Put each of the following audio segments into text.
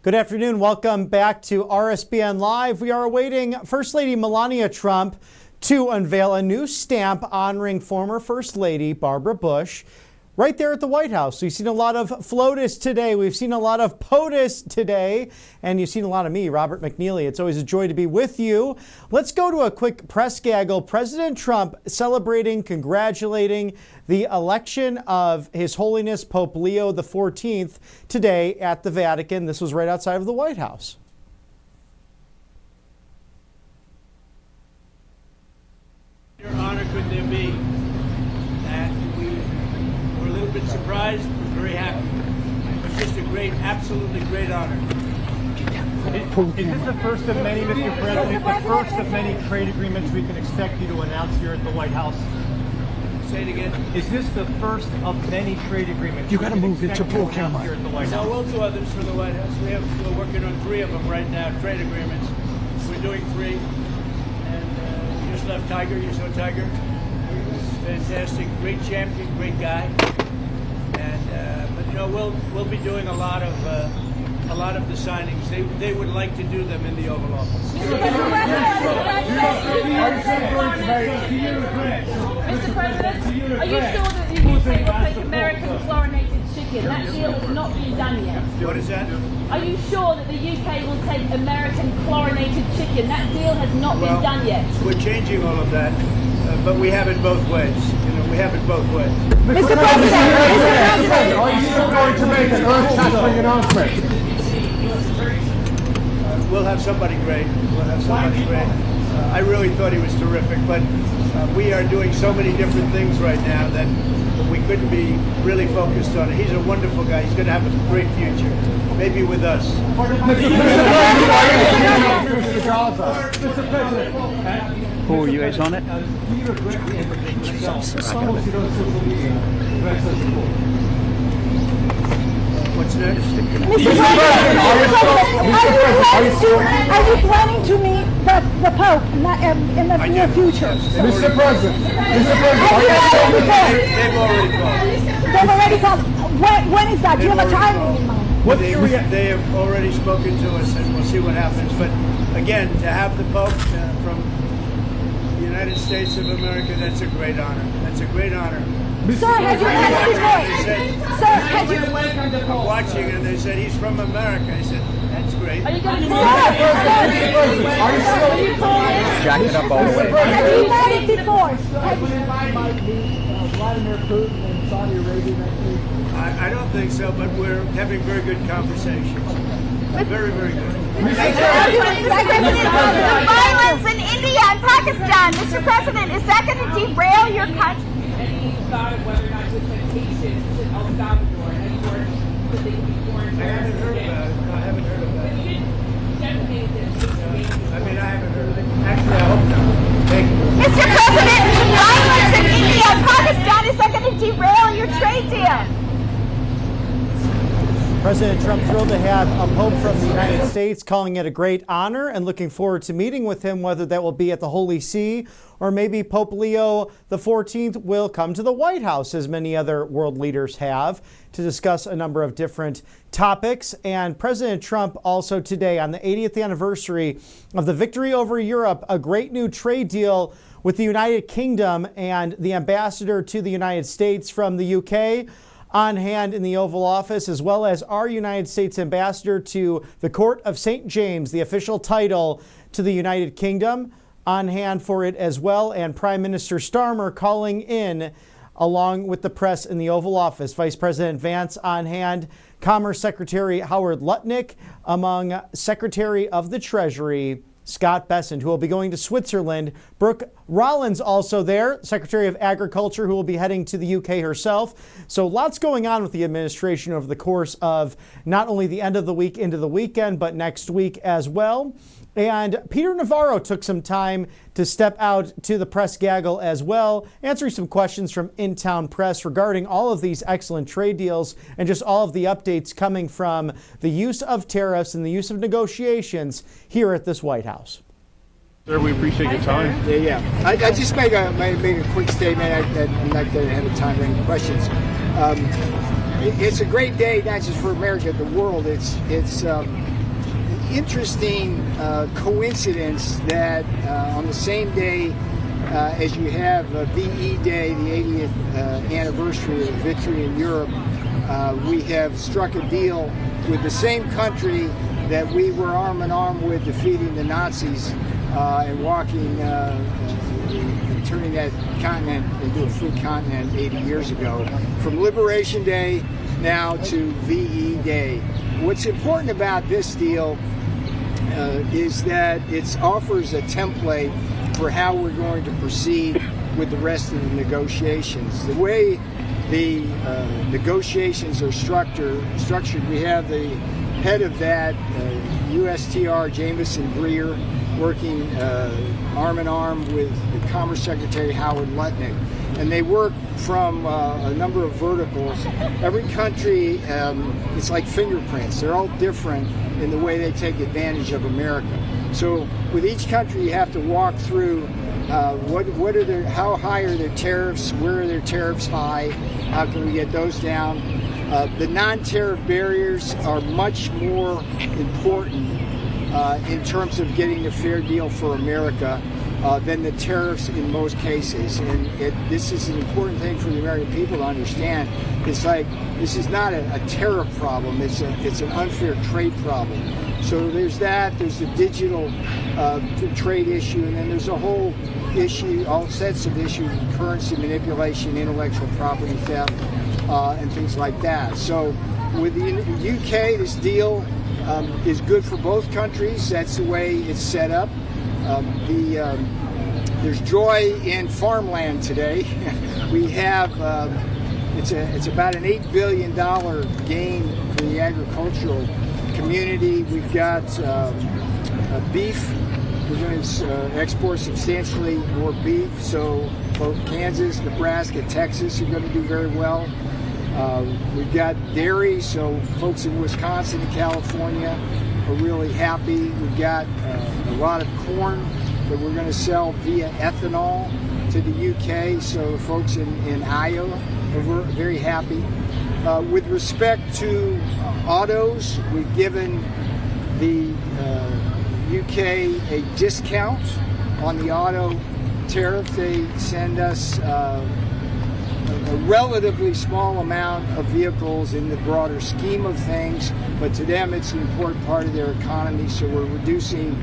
Good afternoon. Welcome back to RSBN Live. We are awaiting First Lady Melania Trump to unveil a new stamp honoring former First Lady Barbara Bush right there at the White House. We've seen a lot of FLOTUS today. We've seen a lot of POTUS today. And you've seen a lot of me, Robert McNeely. It's always a joy to be with you. Let's go to a quick press gaggle. President Trump celebrating, congratulating the election of His Holiness Pope Leo XIV today at the Vatican. This was right outside of the White House. Your honor could there be? We're a little bit surprised, but very happy. It's just a great, absolutely great honor. Is this the first of many, Mr. President, the first of many trade agreements we can expect you to announce here at the White House? Say it again. Is this the first of many trade agreements you got to move into full camera here at the White House? No, we'll do others for the White House. We're working on 3 of them right now, trade agreements. We're doing 3. And you just left Tiger. You saw Tiger. Fantastic, great champion, great guy. And but you know we'll be doing a lot of the signings. They would like to do them in the Oval Office. Mr. President, are you sure that the UK will take American chlorinated chicken? That deal has not been done yet. What is that? Are you sure that the UK will take American chlorinated chicken? That deal has not been done yet. We're changing all of that, but we have it both ways. You know, we have it both ways. Mr. President, are you still going to make an earth-shattering announcement? We'll have somebody great. We'll have somebody great. I really thought he was terrific, but we are doing so many different things right now that we couldn't be really focused on it. He's a wonderful guy. He's going to have a great future, maybe with us. Who are you guys on it? What's next? Mr. President, are you planning to meet the Pope in the near future? Mr. President, They've already called. They've already called. When is that? Do you have a time in mind? They have already spoken to us, and we'll see what happens. But again, to have the Pope from the United States of America, that's a great honor. That's a great honor. Sir, have you met him before? Sir, have you? I'm watching, and they said he's from America. I said, that's great. Are you going to Jack it up all the way. Have you met him before? Vladimir Putin and Saudi Arabia next week? I don't think so, but we're having very good conversations. Very, very good. The violence in India and Pakistan, Mr. President, is that going to derail your country? Any thought of whether or not to temptations to El Salvador and that they could be foreign terrorists? I haven't heard of that. But you didn't detonate this. I mean, I haven't heard of it. Actually, I hope not. Thank you. Mr. President, the violence in India and Pakistan, is that going to derail your trade deal? President Trump thrilled to have a Pope from the United States, calling it a great honor and looking forward to meeting with him, whether that will be at the Holy See or maybe Pope Leo XIV will come to the White House, as many other world leaders have, to discuss a number of different topics. And President Trump also today, on the 80th anniversary of the victory over Europe, a great new trade deal with the United Kingdom and the ambassador to the United States from the UK on hand in the Oval Office, as well as our United States ambassador to the Court of St. James, the official title to the United Kingdom, on hand for it as well, and Prime Minister Starmer calling in along with the press in the Oval Office. Vice President Vance on hand, Commerce Secretary Howard Lutnick, among Secretary of the Treasury Scott Bessent, who will be going to Switzerland. Brooke Rollins also there, Secretary of Agriculture, who will be heading to the UK herself. So lots going on with the administration over the course of not only the end of the week into the weekend, but next week as well. And Peter Navarro took some time to step out to the press gaggle as well, answering some questions from in-town press regarding all of these excellent trade deals and just all of the updates coming from the use of tariffs and the use of negotiations here at this White House. Sir, we appreciate your time. Yeah. I just make a quick statement. I'd like to have time for any questions. It's a great day, not just for America, the world. It's interesting coincidence that on the same day as you have VE Day, the 80th anniversary of victory in Europe, we have struck a deal with the same country that we were arm in arm with defeating the Nazis and walking, turning that continent into a free continent 80 years ago. From Liberation Day now to VE Day. What's important about this deal is that it offers a template for how we're going to proceed with the rest of the negotiations. The way the negotiations are structured, we have the head of that, USTR Jameson Greer, working arm in arm with the Commerce Secretary Howard Lutnick. And they work from a number of verticals. Every country, it's like fingerprints. They're all different in the way they take advantage of America. So with each country, you have to walk through how high are their tariffs, where are their tariffs high, how can we get those down. The non-tariff barriers are much more important in terms of getting a fair deal for America than the tariffs in most cases. And this is an important thing for the American people to understand. It's like, this is not a tariff problem, it's an unfair trade problem. So there's that, there's the digital trade issue, and then there's a whole issue, all sets of issues, currency manipulation, intellectual property theft, and things like that. So with the UK, this deal is good for both countries. That's the way it's set up. There's joy in farmland today. We have it's about an $8 billion gain for the agricultural community. We've got beef. We're going to export substantially more beef. So both Kansas, Nebraska, Texas are going to do very well. We've got dairy, so folks in Wisconsin and California are really happy. We've got a lot of corn that we're going to sell via ethanol to the UK, so folks in Iowa are very happy. With respect to autos, we've given the UK a discount on the auto tariff. They send us a relatively small amount of vehicles in the broader scheme of things, but to them it's an important part of their economy, so we're reducing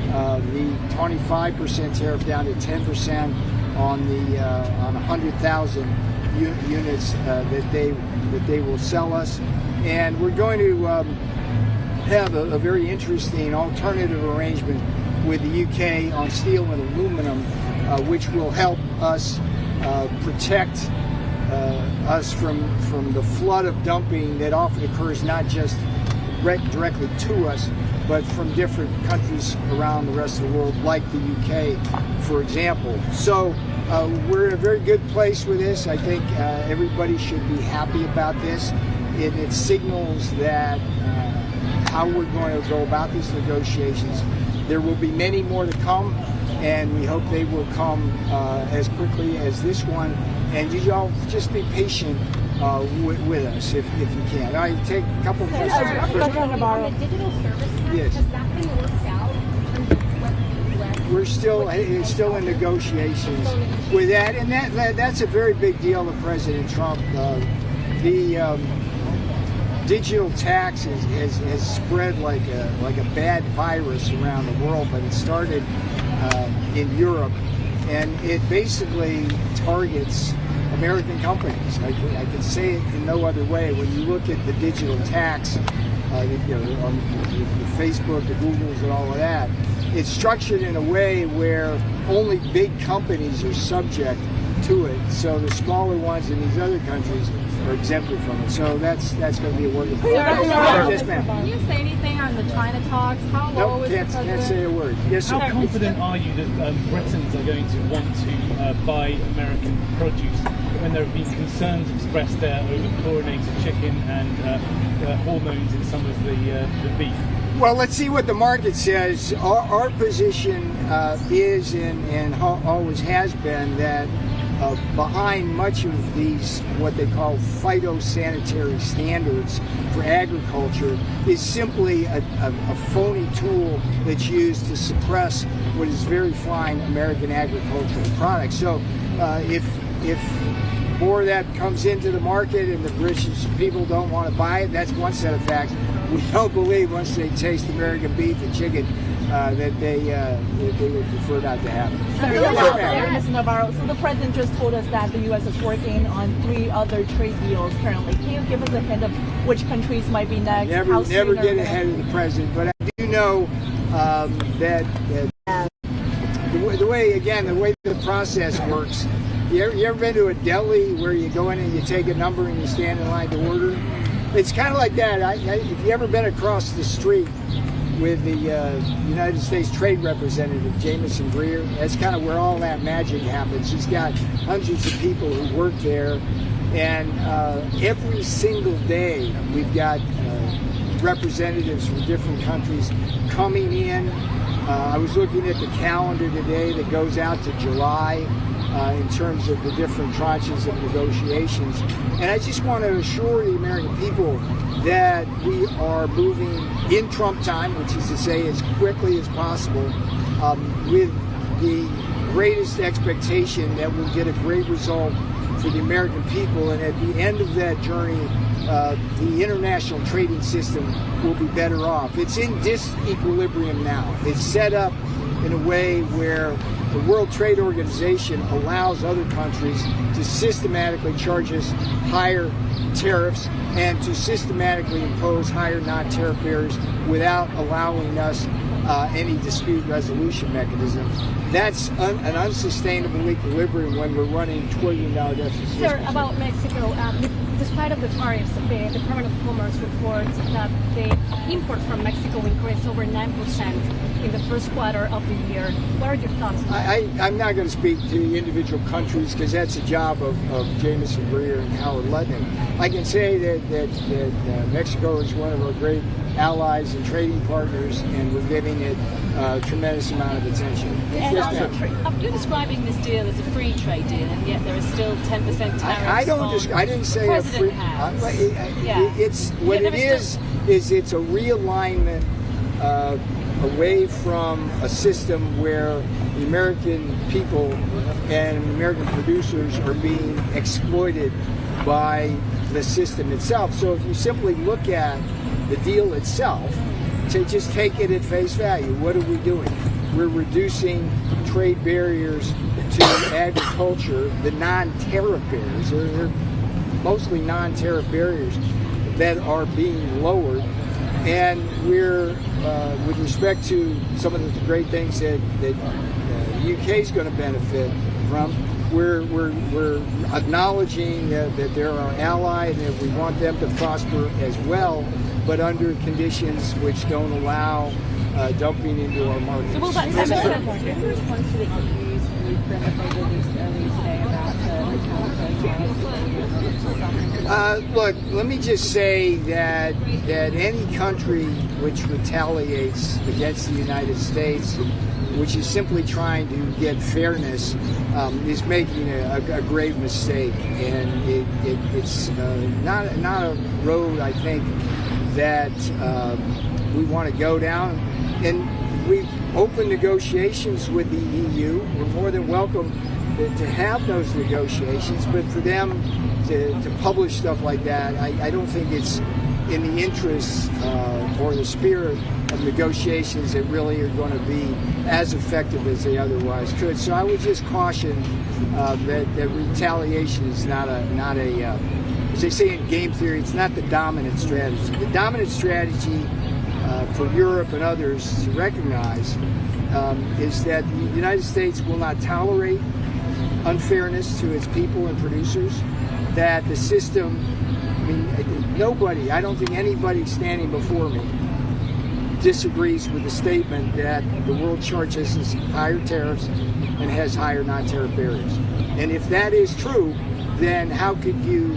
the 25% tariff down to 10% on the on 100,000 units that they will sell us. And we're going to have a very interesting alternative arrangement with the UK on steel and aluminum, which will help us protect us from the flood of dumping that often occurs not just directly to us, but from different countries around the rest of the world, like the UK, for example. So we're in a very good place with this. I think everybody should be happy about this. It signals that how we're going to go about these negotiations. There will be many more to come, and we hope they will come as quickly as this one. And you all just be patient with us if you can. I take a couple of questions. On the digital service tax, yes. has that been worked out? We're still in negotiations with that, and that's a very big deal to President Trump. The digital tax has spread like a bad virus around the world, but it started in Europe, and it basically targets American companies. I can say it in no other way. When you look at the digital tax, on the Facebook, the Googles, and all of that, it's structured in a way where only big companies are subject to it. So the smaller ones in these other countries are exempted from it. So that's going to be a work. Yes, ma'am. Can you say anything on the China talks? How low is the president? Can't say a word. Yes, sir. How confident are you that Britons are going to want to buy American produce when there have been concerns expressed there over chlorinated chicken and hormones in some of the beef? Well, let's see what the market says. Our position is and always has been that behind much of these, what they call phytosanitary standards for agriculture, is simply a phony tool that's used to suppress what is very fine American agricultural products. So if more of that comes into the market and the British people don't want to buy it, that's one set of facts. We don't believe once they taste American beef and chicken that they would prefer not to have it. Mr. Navarro, so the president just told us that the U.S. is working on 3 other trade deals currently. Can you give us a hint of which countries might be next? Never get ahead of the president, but I do know that the way the process works. You ever been to a deli where you go in and you take a number and you stand in line to order? It's kind of like that. If you ever been across the street with the United States Trade Representative, Jameson Greer, that's kind of where all that magic happens. He's got hundreds of people who work there, and every single day we've got representatives from different countries coming in. I was looking at the calendar today that goes out to July. In terms of the different tranches of negotiations. And I just want to assure the American people that we are moving in Trump time, which is to say as quickly as possible, with the greatest expectation that we'll get a great result for the American people. And at the end of that journey, the international trading system will be better off. It's in disequilibrium now. It's set up in a way where the World Trade Organization allows other countries to systematically charge us higher tariffs and to systematically impose higher non-tariff barriers without allowing us any dispute resolution mechanism. That's an unsustainable equilibrium when we're running $1 trillion deficits. Sir, about Mexico, despite of the tariffs, the Department of Commerce reports that the imports from Mexico increased over 9% in the first quarter of the year. What are your thoughts on that? I'm not going to speak to individual countries because that's the job of Jameson Greer and Howard Lutnick. I can say that Mexico is one of our great allies and trading partners, and we're giving it a tremendous amount of attention. You're describing this deal as a free trade deal, and yet there is still 10% tariffs. I didn't say a free. It's what it is it's a realignment away from a system where the American people and American producers are being exploited by the system itself. So if you simply look at the deal itself, to just take it at face value, what are we doing? We're reducing trade barriers to agriculture, the non-tariff barriers. They're mostly non-tariff barriers that are being lowered. And we're, with respect to some of the great things that the UK is going to benefit from, we're acknowledging that they're our ally and that we want them to prosper as well, but under conditions which don't allow dumping into our markets. So what about 10%? Your response to the EU's blueprint that they released earlier today about the look, let me just say that any country which retaliates against the United States, which is simply trying to get fairness, is making a grave mistake, and it's not a road I think that we want to go down. And we open negotiations with the EU. We're more than welcome to have those negotiations, but for them to publish stuff like that, I don't think it's in the interest or the spirit of negotiations that really are going to be as effective as they otherwise could. So I would just caution that retaliation is not a as they say in game theory, it's not the dominant strategy. The dominant strategy for Europe and others to recognize is that the United States will not tolerate unfairness to its people and producers, that the system, I don't think anybody standing before me disagrees with the statement that the world charges us higher tariffs and has higher non-tariff barriers. And if that is true, then how could you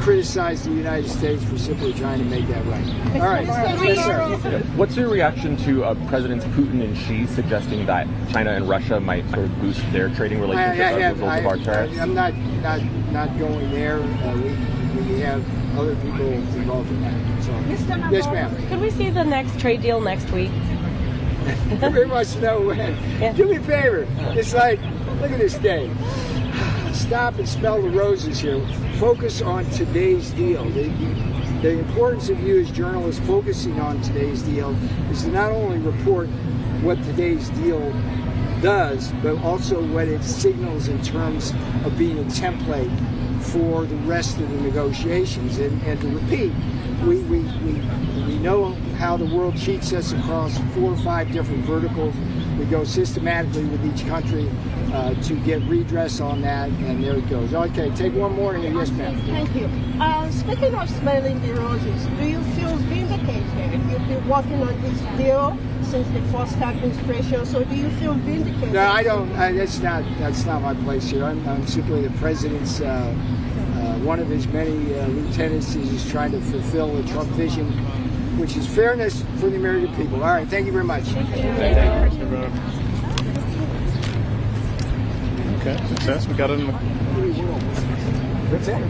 criticize the United States for simply trying to make that right. All right. Yes, sir. What's your reaction to Presidents Putin and Xi suggesting that China and Russia might sort of boost their trading relationships as a result of our tariffs? I'm not going there. We have other people involved in that. So, yes, ma'am. Could we see the next trade deal next week? Everybody wants to know when. Yeah. Do me a favor. It's like, look at this day. Stop and smell the roses here. Focus on today's deal. The importance of you as journalists focusing on today's deal is to not only report what today's deal does, but also what it signals in terms of being a template for the rest of the negotiations. And to repeat, we know how the world cheats us across 4 or 5 different verticals. We go systematically with each country to get redress on that, and there it goes. Okay, take one more here. Yes, ma'am. Thank you. Speaking of smelling the roses, do you feel vindicated? You've been working on this deal since the first administration, so do you feel vindicated? No, I don't. That's not my place here. I'm simply the president's. One of his many lieutenants is trying to fulfill the Trump vision, which is fairness for the American people. All right, thank you very much. Okay, success. We got it in the... That's it.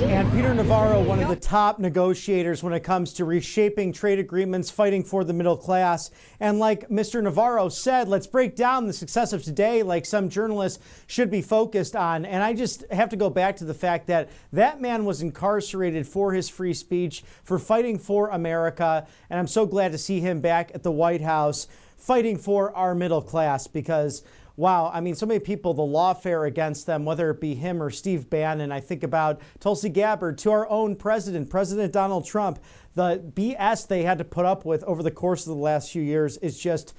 And Peter Navarro, one of the top negotiators when it comes to reshaping trade agreements, fighting for the middle class. And like Mr. Navarro said, let's break down the success of today like some journalists should be focused on. And I just have to go back to the fact that that man was incarcerated for his free speech, for fighting for America. And I'm so glad to see him back at the White House fighting for our middle class because wow, I mean, so many people, the lawfare against them, whether it be him or Steve Bannon. I think about Tulsi Gabbard, to our own president, President Donald Trump. The BS they had to put up with over the course of the last few years is just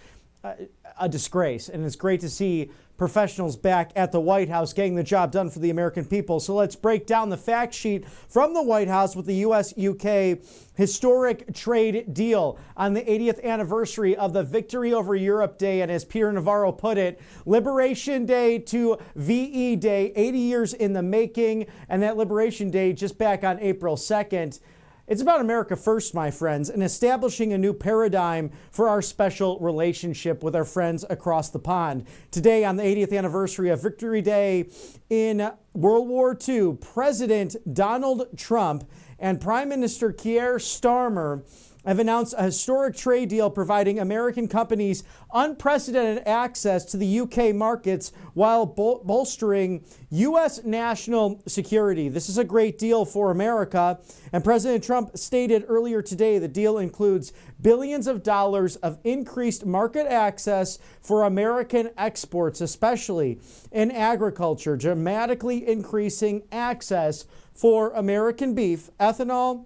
a disgrace. And it's great to see professionals back at the White House getting the job done for the American people. So let's break down the fact sheet from the White House with the U.S.-UK historic trade deal on the 80th anniversary of the Victory over Europe Day. And as Peter Navarro put it, Liberation Day to VE Day, 80 years in the making. And that Liberation Day just back on April 2nd. It's about America first, my friends, and establishing a new paradigm for our special relationship with our friends across the pond. Today, on the 80th anniversary of Victory Day in World War II, President Donald Trump and Prime Minister Keir Starmer have announced a historic trade deal providing American companies unprecedented access to the UK markets while bolstering U.S. national security. This is a great deal for America. And President Trump stated earlier today the deal includes billions of dollars of increased market access for American exports, especially in agriculture, dramatically increasing access for American beef, ethanol,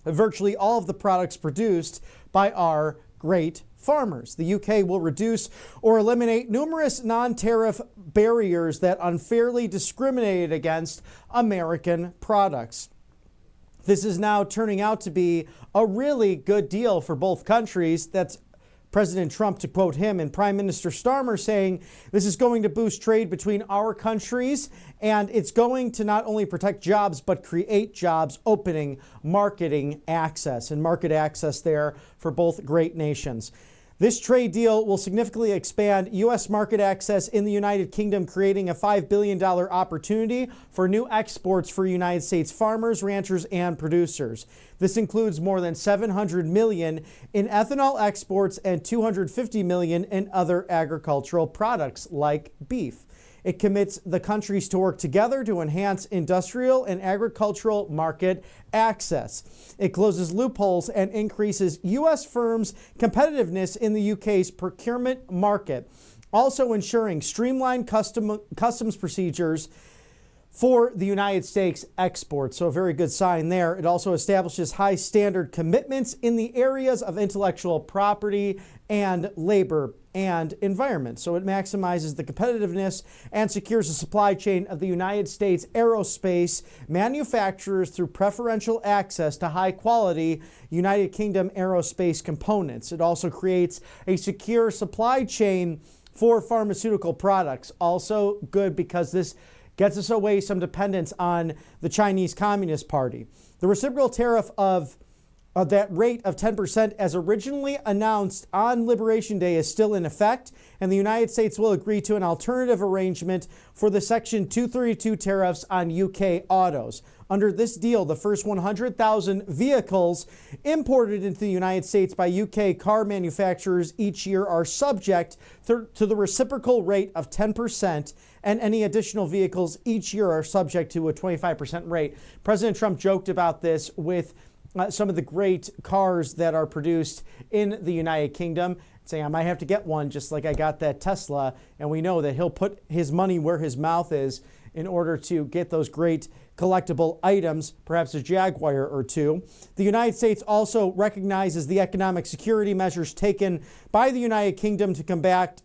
virtually all of the products produced by our great farmers. The UK will reduce or eliminate numerous non-tariff barriers that unfairly discriminated against American products. This is now turning out to be a really good deal for both countries. That's President Trump, to quote him, and Prime Minister Starmer saying this is going to boost trade between our countries, and it's going to not only protect jobs, but create jobs, opening marketing access and market access there for both great nations. This trade deal will significantly expand U.S. market access in the United Kingdom, creating a $5 billion opportunity for new exports for United States farmers, ranchers, and producers. This includes more than $700 million in ethanol exports and $250 million in other agricultural products like beef. It commits the countries to work together to enhance industrial and agricultural market access. It closes loopholes and increases U.S. firms' competitiveness in the UK's procurement market, also ensuring streamlined customs procedures for the United States exports. So a very good sign there. It also establishes high standard commitments in the areas of intellectual property and labor and environment. So it maximizes the competitiveness and secures the supply chain of the United States aerospace manufacturers through preferential access to high-quality United Kingdom aerospace components. It also creates a secure supply chain for pharmaceutical products. Also good because this gets us away some dependence on the Chinese Communist Party. The reciprocal tariff of that rate of 10% as originally announced on Liberation Day is still in effect, and the United States will agree to an alternative arrangement for the Section 232 tariffs on UK autos. Under this deal, the first 100,000 vehicles imported into the United States by UK car manufacturers each year are subject to the reciprocal rate of 10%, and any additional vehicles each year are subject to a 25% rate. President Trump joked about this with some of the great cars that are produced in the United Kingdom, saying I might have to get one just like I got that Tesla, and we know that he'll put his money where his mouth is in order to get those great collectible items, perhaps a Jaguar or two. The United States also recognizes the economic security measures taken by the United Kingdom to combat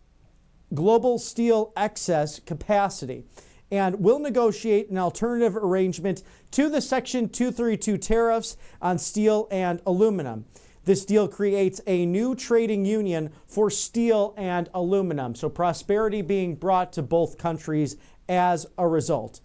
global steel excess capacity, and will negotiate an alternative arrangement to the Section 232 tariffs on steel and aluminum. This deal creates a new trading union for steel and aluminum, so prosperity being brought to both countries as a result.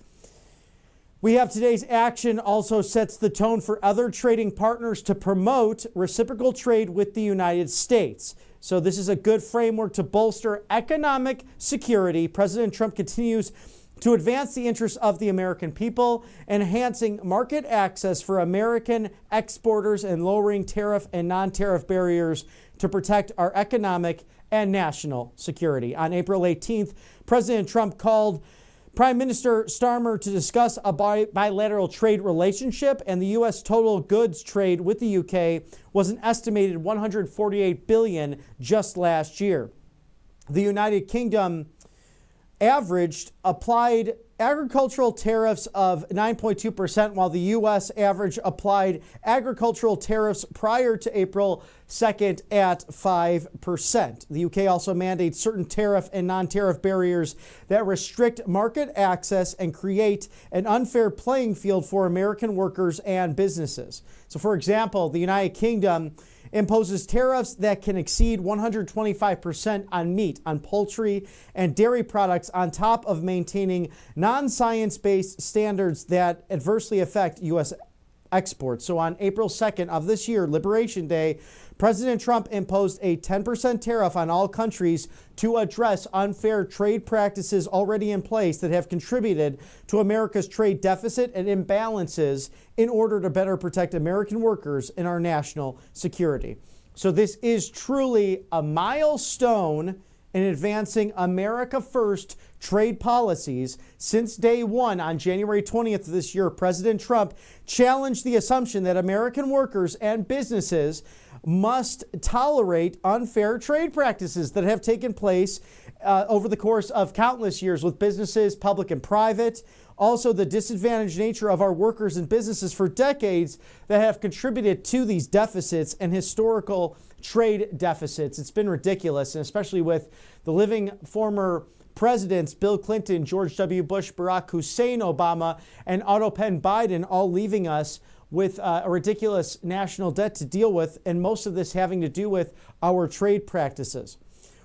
We have today's action also sets the tone for other trading partners to promote reciprocal trade with the United States. So this is a good framework to bolster economic security. President Trump continues to advance the interests of the American people, enhancing market access for American exporters and lowering tariff and non-tariff barriers to protect our economic and national security. On April 18th, President Trump called Prime Minister Starmer to discuss a bilateral trade relationship, and the U.S. total goods trade with the UK was an estimated $148 billion just last year. The United Kingdom averaged applied agricultural tariffs of 9.2%, while the U.S. average applied agricultural tariffs prior to April 2nd at 5%. The UK also mandates certain tariff and non-tariff barriers that restrict market access and create an unfair playing field for American workers and businesses. So, for example, the United Kingdom imposes tariffs that can exceed 125% on meat, on poultry, and dairy products, on top of maintaining non-science-based standards that adversely affect U.S. exports. So on April 2nd of this year, Liberation Day, President Trump imposed a 10% tariff on all countries to address unfair trade practices already in place that have contributed to America's trade deficit and imbalances in order to better protect American workers and our national security. So this is truly a milestone in advancing America First trade policies. Since day one on January 20th of this year, President Trump challenged the assumption that American workers and businesses must tolerate unfair trade practices that have taken place over the course of countless years with businesses, public and private. Also, the disadvantaged nature of our workers and businesses for decades that have contributed to these deficits and historical trade deficits. It's been ridiculous, and especially with the living former presidents, Bill Clinton, George W. Bush, Barack Hussein Obama, and Otto Penn Biden all leaving us with a ridiculous national debt to deal with, and most of this having to do with our trade practices.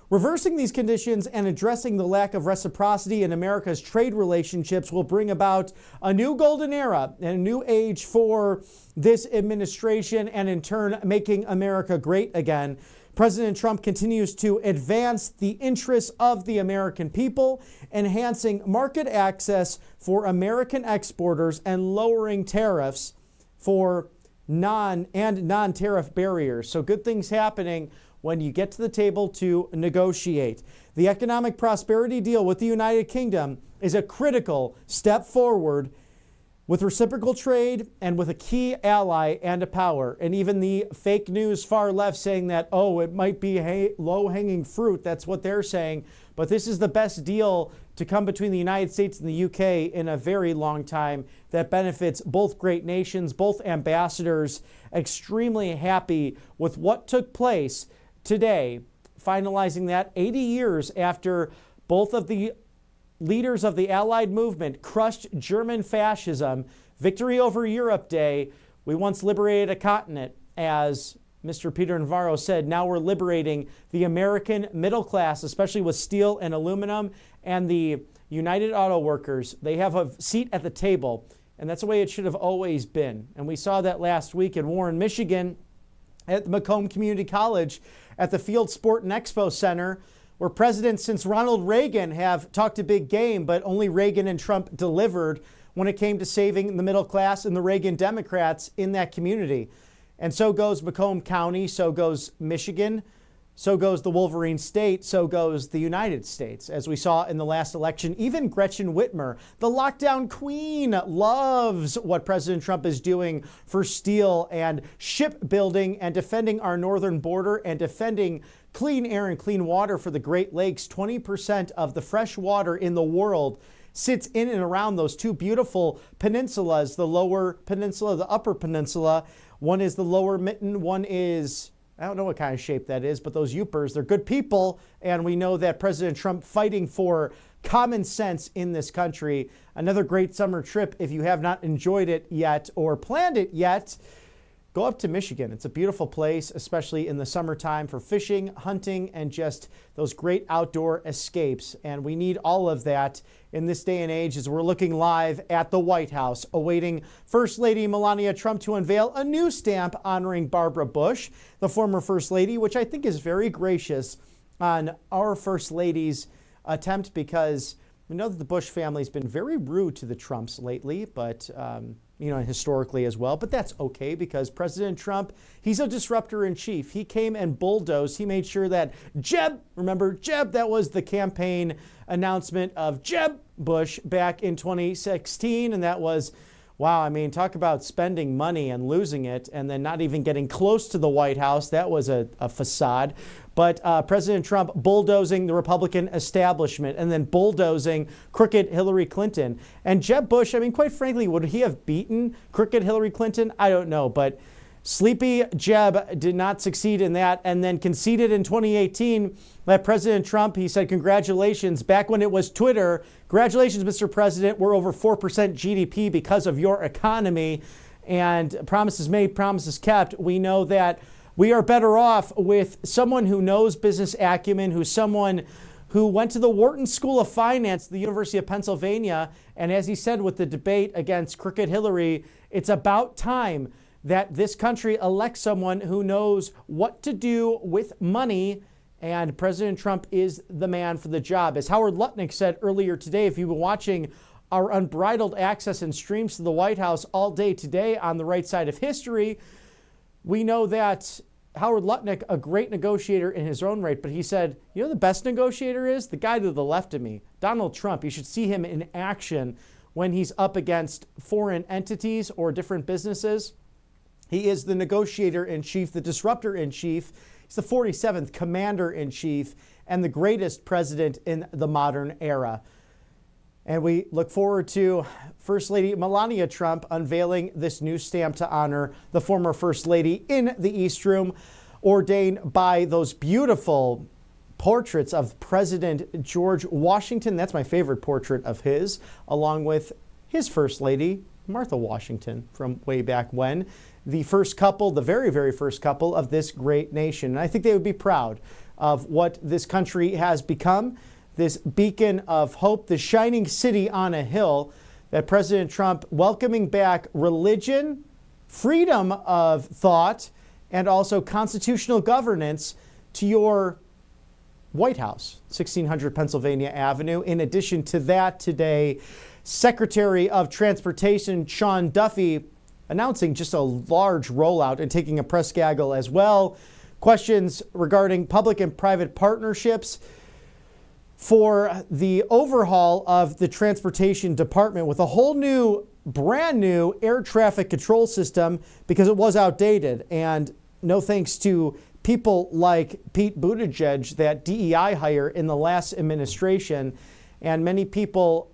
Reversing these conditions and addressing the lack of reciprocity in America's trade relationships will bring about a new golden era and a new age for this administration, and in turn making America great again. President Trump continues to advance the interests of the American people, enhancing market access for American exporters and lowering tariffs for non-tariff barriers. So good things happening when you get to the table to negotiate. The economic prosperity deal with the United Kingdom is a critical step forward with reciprocal trade and with a key ally and a power. And even the fake news far left saying that, oh, it might be low-hanging fruit. That's what they're saying. But this is the best deal to come between the United States and the UK in a very long time that benefits both great nations, both ambassadors. Extremely happy with what took place today finalizing that 80 years after both of the leaders of the Allied movement crushed German fascism. Victory over Europe Day. We once liberated a continent, as Mr. Peter Navarro said. Now we're liberating the American middle class, especially with steel and aluminum, and the United Auto Workers. They have a seat at the table, and that's the way it should have always been. And we saw that last week in Warren, Michigan, at the Macomb Community College at the Field Sport and Expo Center, where presidents since Ronald Reagan have talked a big game, but only Reagan and Trump delivered when it came to saving the middle class and the Reagan Democrats in that community. And so goes Macomb County, so goes Michigan, so goes the Wolverine State, so goes the United States. As we saw in the last election, even Gretchen Whitmer, the lockdown queen, loves what President Trump is doing for steel and shipbuilding and defending our northern border and defending clean air and clean water for the Great Lakes. 20% of the fresh water in the world sits in and around those two beautiful peninsulas, the lower peninsula, the upper peninsula. One is the lower mitten, one is, I don't know what kind of shape that is, but those Yoopers, they're good people. And we know that President Trump fighting for common sense in this country. Another great summer trip. If you have not enjoyed it yet or planned it yet, go up to Michigan. It's a beautiful place, especially in the summertime for fishing, hunting, and just those great outdoor escapes. And we need all of that in this day and age as we're looking live at the White House, awaiting First Lady Melania Trump to unveil a new stamp honoring Barbara Bush, the former First Lady, which I think is very gracious on our First Lady's attempt, because we know that the Bush family has been very rude to the Trumps lately, but historically as well. But that's okay, because President Trump, he's a disruptor in chief. He came and bulldozed. He made sure that Jeb, remember Jeb, that was the campaign announcement of Jeb Bush back in 2016. And that was, wow, I mean, talk about spending money and losing it and then not even getting close to the White House. That was a facade. But President Trump bulldozing the Republican establishment and then bulldozing crooked Hillary Clinton. And Jeb Bush, I mean, quite frankly, would he have beaten crooked Hillary Clinton? I don't know. But sleepy Jeb did not succeed in that, and then conceded in 2018 that President Trump, he said, congratulations, back when it was Twitter, congratulations, Mr. President, we're over 4% GDP because of your economy. And promises made, promises kept. We know that we are better off with someone who knows business acumen, who's someone who went to the Wharton School of Finance, the University of Pennsylvania. And as he said with the debate against crooked Hillary, it's about time that this country elects someone who knows what to do with money. And President Trump is the man for the job. As Howard Lutnick said earlier today, if you've been watching our unbridled access and streams to the White House all day today on the right side of history, we know that Howard Lutnick, a great negotiator in his own right, but he said, you know, the best negotiator is the guy to the left of me, Donald Trump. You should see him in action when he's up against foreign entities or different businesses. He is the negotiator in chief, the disruptor in chief. He's the 47th commander in chief and the greatest president in the modern era. And we look forward to First Lady Melania Trump unveiling this new stamp to honor the former First Lady in the East Room, ordained by those beautiful portraits of President George Washington. That's my favorite portrait of his, along with his First Lady, Martha Washington, from way back when. The first couple, the very, very first couple of this great nation. And I think they would be proud of what this country has become. This beacon of hope, the shining city on a hill, that President Trump welcoming back religion, freedom of thought, and also constitutional governance to your White House, 1600 Pennsylvania Avenue. In addition to that, today, Secretary of Transportation Sean Duffy announcing just a large rollout and taking a press gaggle as well. Questions regarding public and private partnerships for the overhaul of the Transportation Department with a whole new, brand new air traffic control system because it was outdated. And no thanks to people like Pete Buttigieg, that DEI hire in the last administration, and many people,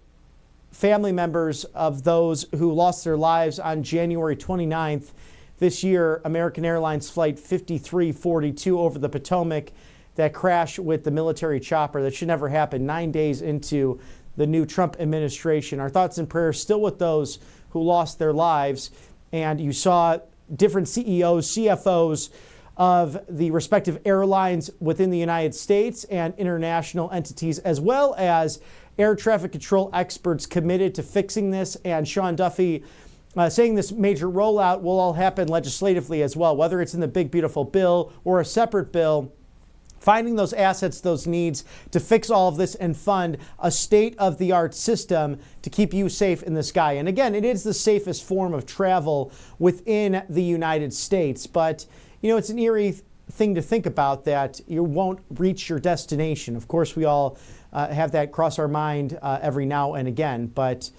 family members of those who lost their lives on January 29th this year, American Airlines Flight 5342 over the Potomac. that crash with the military chopper. That should never happen 9 days into the new Trump administration. Our thoughts and prayers still with those who lost their lives. And you saw different CEOs, CFOs of the respective airlines within the United States and international entities, as well as air traffic control experts committed to fixing this. And Sean Duffy saying this major rollout will all happen legislatively as well, whether it's in the big, beautiful bill or a separate bill. Finding those assets, those needs to fix all of this and fund a state-of-the-art system to keep you safe in the sky. And again, it is the safest form of travel within the United States. But, you know, it's an eerie thing to think about that you won't reach your destination. Of course, we all have that cross our mind every now and again. But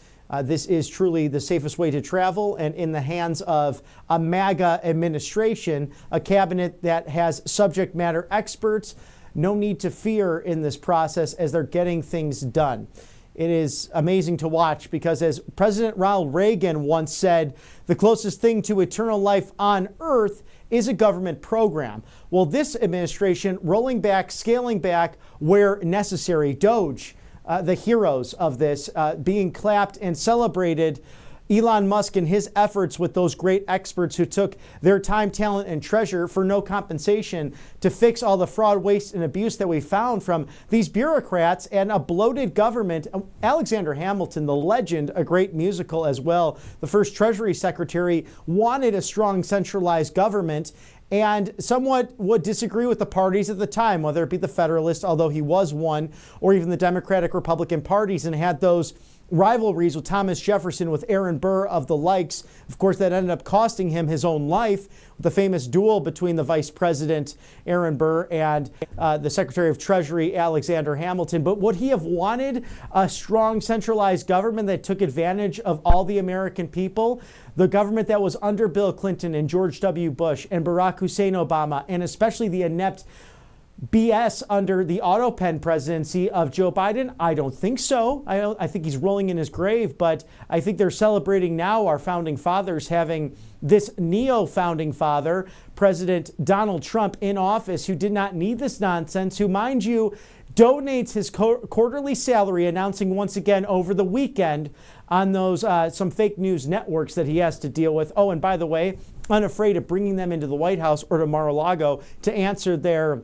this is truly the safest way to travel, and in the hands of a MAGA administration, a cabinet that has subject matter experts. No need to fear in this process as they're getting things done. It is amazing to watch because, as President Ronald Reagan once said, the closest thing to eternal life on earth is a government program. Well, this administration rolling back, scaling back where necessary. Doge, the heroes of this, being clapped and celebrated. Elon Musk and his efforts with those great experts who took their time, talent, and treasure for no compensation to fix all the fraud, waste, and abuse that we found from these bureaucrats and a bloated government. Alexander Hamilton, the legend, a great musical as well, the first Treasury Secretary, wanted a strong centralized government, and somewhat would disagree with the parties at the time, whether it be the Federalist, although he was one, or even the Democratic Republican parties, and had those rivalries with Thomas Jefferson, with Aaron Burr of the likes. Of course, that ended up costing him his own life, the famous duel between the Vice President Aaron Burr and the Secretary of Treasury Alexander Hamilton. But would he have wanted a strong centralized government that took advantage of all the American people? The government that was under Bill Clinton and George W. Bush and Barack Hussein Obama, and especially the inept BS under the autopen presidency of Joe Biden? I don't think so. I think he's rolling in his grave, but I think they're celebrating now our founding fathers having this neo-founding father, President Donald Trump, in office, who did not need this nonsense, who, mind you, donates his quarterly salary, announcing once again over the weekend on those some fake news networks that he has to deal with. Oh, and by the way, unafraid of bringing them into the White House or to Mar-a-Lago to answer their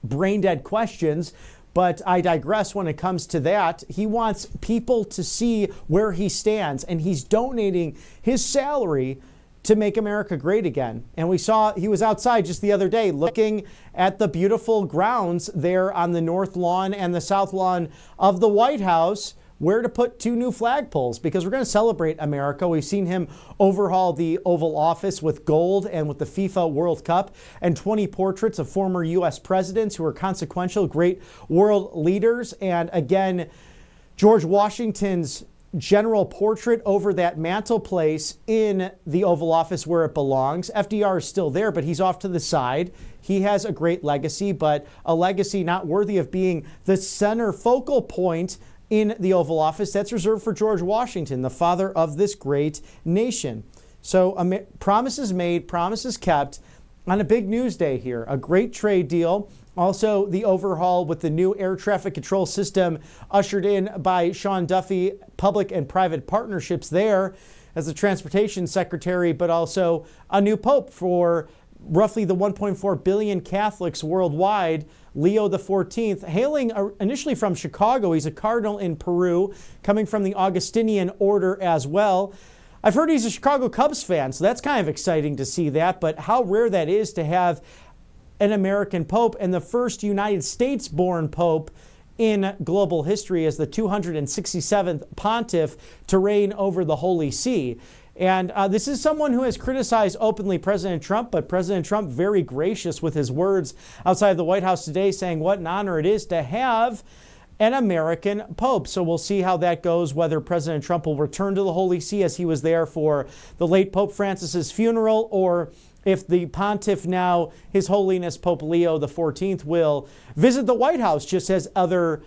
brain-dead questions. But I digress when it comes to that. He wants people to see where he stands, and he's donating his salary to make America great again. And we saw he was outside just the other day looking at the beautiful grounds there on the north lawn and the south lawn of the White House, where to put 2 new flagpoles, because we're going to celebrate America. We've seen him overhaul the Oval Office with gold and with the FIFA World Cup, and 20 portraits of former U.S. presidents who are consequential, great world leaders. And again, George Washington's general portrait over that mantelpiece in the Oval Office where it belongs. FDR is still there, but he's off to the side. He has a great legacy, but a legacy not worthy of being the center focal point in the Oval Office. That's reserved for George Washington, the father of this great nation. So promises made, promises kept on a big news day here. A great trade deal. Also, the overhaul with the new air traffic control system ushered in by Sean Duffy, public and private partnerships there as the transportation secretary, but also a new pope for roughly the 1.4 billion Catholics worldwide, Leo XIV, hailing initially from Chicago. He's a cardinal in Peru, coming from the Augustinian order as well. I've heard he's a Chicago Cubs fan, so that's kind of exciting to see that, but how rare that is to have an American pope, and the first United States-born pope in global history as the 267th pontiff to reign over the Holy See. And this is someone who has criticized openly President Trump, but President Trump very gracious with his words outside the White House today, saying what an honor it is to have an American pope. So we'll see how that goes, whether President Trump will return to the Holy See as he was there for the late Pope Francis's funeral, or if the pontiff now, His Holiness Pope Leo XIV, will visit the White House just as other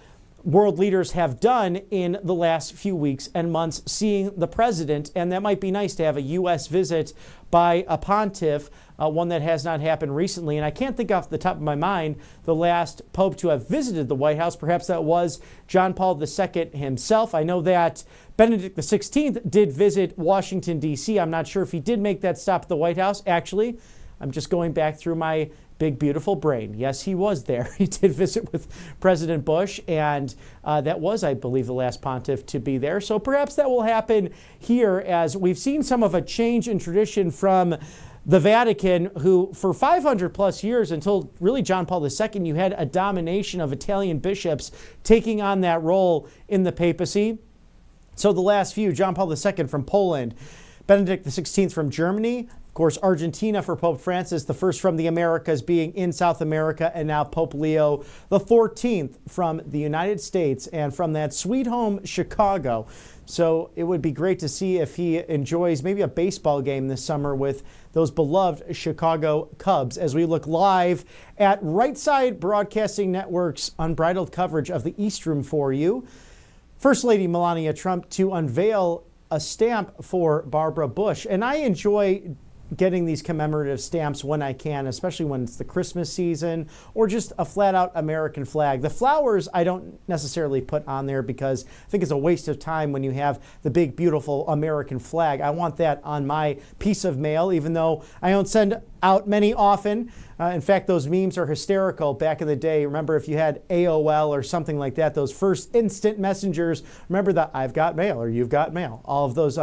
world leaders have done in the last few weeks and months, seeing the president, and that might be nice to have a U.S. visit by a pontiff, one that has not happened recently. And I can't think off the top of my mind the last pope to have visited the White House. Perhaps that was John Paul II himself. I know that Benedict XVI did visit Washington, D.C. I'm not sure if he did make that stop at the White House. Actually, I'm just going back through my big, beautiful brain. Yes, he was there. He did visit with President Bush, and that was, I believe, the last pontiff to be there. So perhaps that will happen here, as we've seen some of a change in tradition from the Vatican, who for 500 plus years, until really John Paul II, you had a domination of Italian bishops taking on that role in the papacy. So the last few, John Paul II from Poland, Benedict XVI from Germany, of course, Argentina for Pope Francis, the first from the Americas being in South America, and now Pope Leo the 14th from the United States and from that sweet home, Chicago. So it would be great to see if he enjoys maybe a baseball game this summer with those beloved Chicago Cubs, as we look live at Right Side Broadcasting Network's unbridled coverage of the East Room for you. First Lady Melania Trump to unveil a stamp for Barbara Bush. And I enjoy getting these commemorative stamps when I can, especially when it's the Christmas season or just a flat out American flag. The flowers I don't necessarily put on there because I think it's a waste of time when you have the big, beautiful American flag. I want that on my piece of mail, even though I don't send out many often. In fact, those memes are hysterical back in the day. Remember, if you had AOL or something like that, those first instant messengers, remember the I've got mail or you've got mail. All of those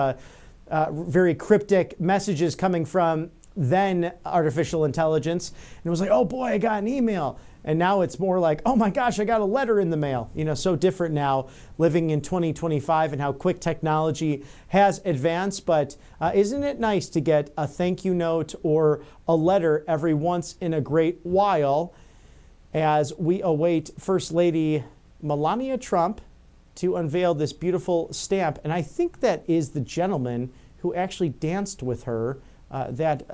very cryptic messages coming from then artificial intelligence. And it was like, oh boy, I got an email. And now it's more like, oh my gosh, I got a letter in the mail. You know, so different now living in 2025 and how quick technology has advanced. But isn't it nice to get a thank you note or a letter every once in a great while as we await First Lady Melania Trump to unveil this beautiful stamp. And I think that is the gentleman who actually danced with her, that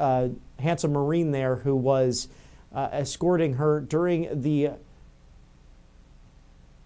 handsome Marine there who was escorting her during the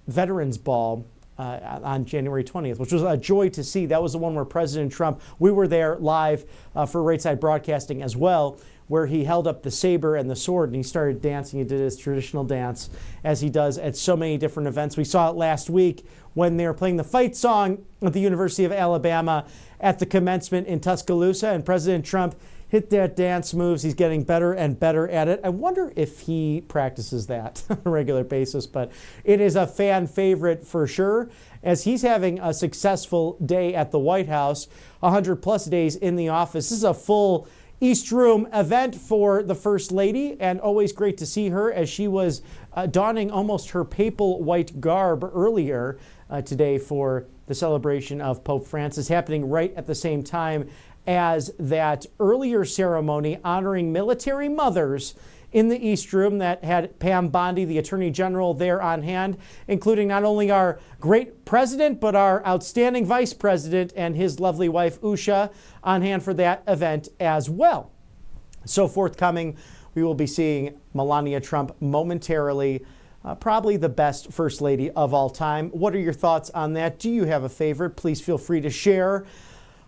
Veterans Ball on January 20th, which was a joy to see. That was the one where President Trump, we were there live for Right Side Broadcasting as well, where he held up the saber and the sword and he started dancing. He did his traditional dance as he does at so many different events. We saw it last week when they were playing the fight song at the University of Alabama at the commencement in Tuscaloosa, and President Trump hit that dance moves. He's getting better and better at it. I wonder if he practices that on a regular basis, but it is a fan favorite for sure, as he's having a successful day at the White House, 100 plus days in the office. This is a full East Room event for the First Lady, and always great to see her as she was donning almost her papal white garb earlier today for the celebration of Pope Francis, happening right at the same time as that earlier ceremony honoring military mothers in the East Room that had Pam Bondi, the Attorney General, there on hand, including not only our great president, but our outstanding vice president and his lovely wife, Usha, on hand for that event as well. So forthcoming, we will be seeing Melania Trump momentarily, probably the best First Lady of all time. What are your thoughts on that? Do you have a favorite? Please feel free to share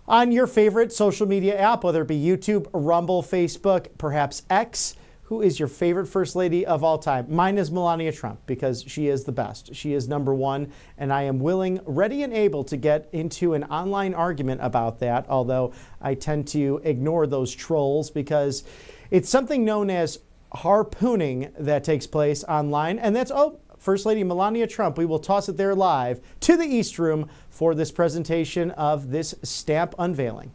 on your favorite social media app, whether it be YouTube, Rumble, Facebook, perhaps X. Who is your favorite First Lady of all time? Mine is Melania Trump because she is the best. She is number one, and I am willing, ready, and able to get into an online argument about that, although I tend to ignore those trolls because it's something known as harpooning that takes place online, and that's, First Lady Melania Trump. We will toss it there live to the East Room for this presentation of this stamp unveiling.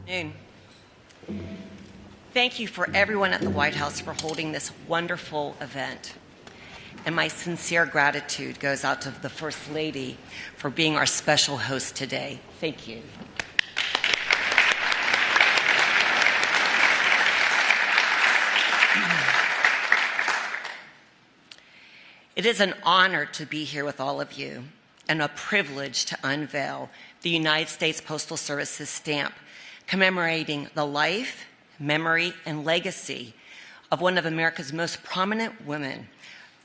afternoon. Thank you for everyone at the White House for holding this wonderful event. And my sincere gratitude goes out to the First Lady for being our special host today. Thank you. It is an honor to be here with all of you and a privilege to unveil the United States Postal Service's stamp commemorating the life, memory, and legacy of one of America's most prominent women,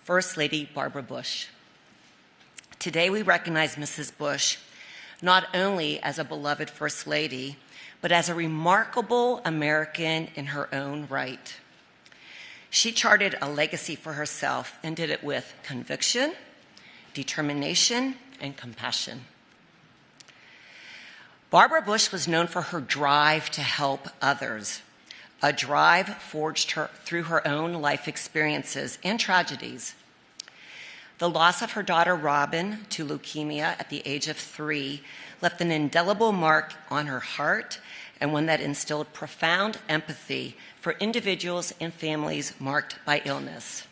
First Lady Barbara Bush. Today we recognize Mrs. Bush not only as a beloved First Lady, but as a remarkable American in her own right. She charted a legacy for herself and did it with conviction, determination, and compassion. Barbara Bush was known for her drive to help others, a drive forged her through her own life experiences and tragedies. The loss of her daughter Robin to leukemia at the age of 3 left an indelible mark on her heart and one that instilled profound empathy for individuals and families marked by illness.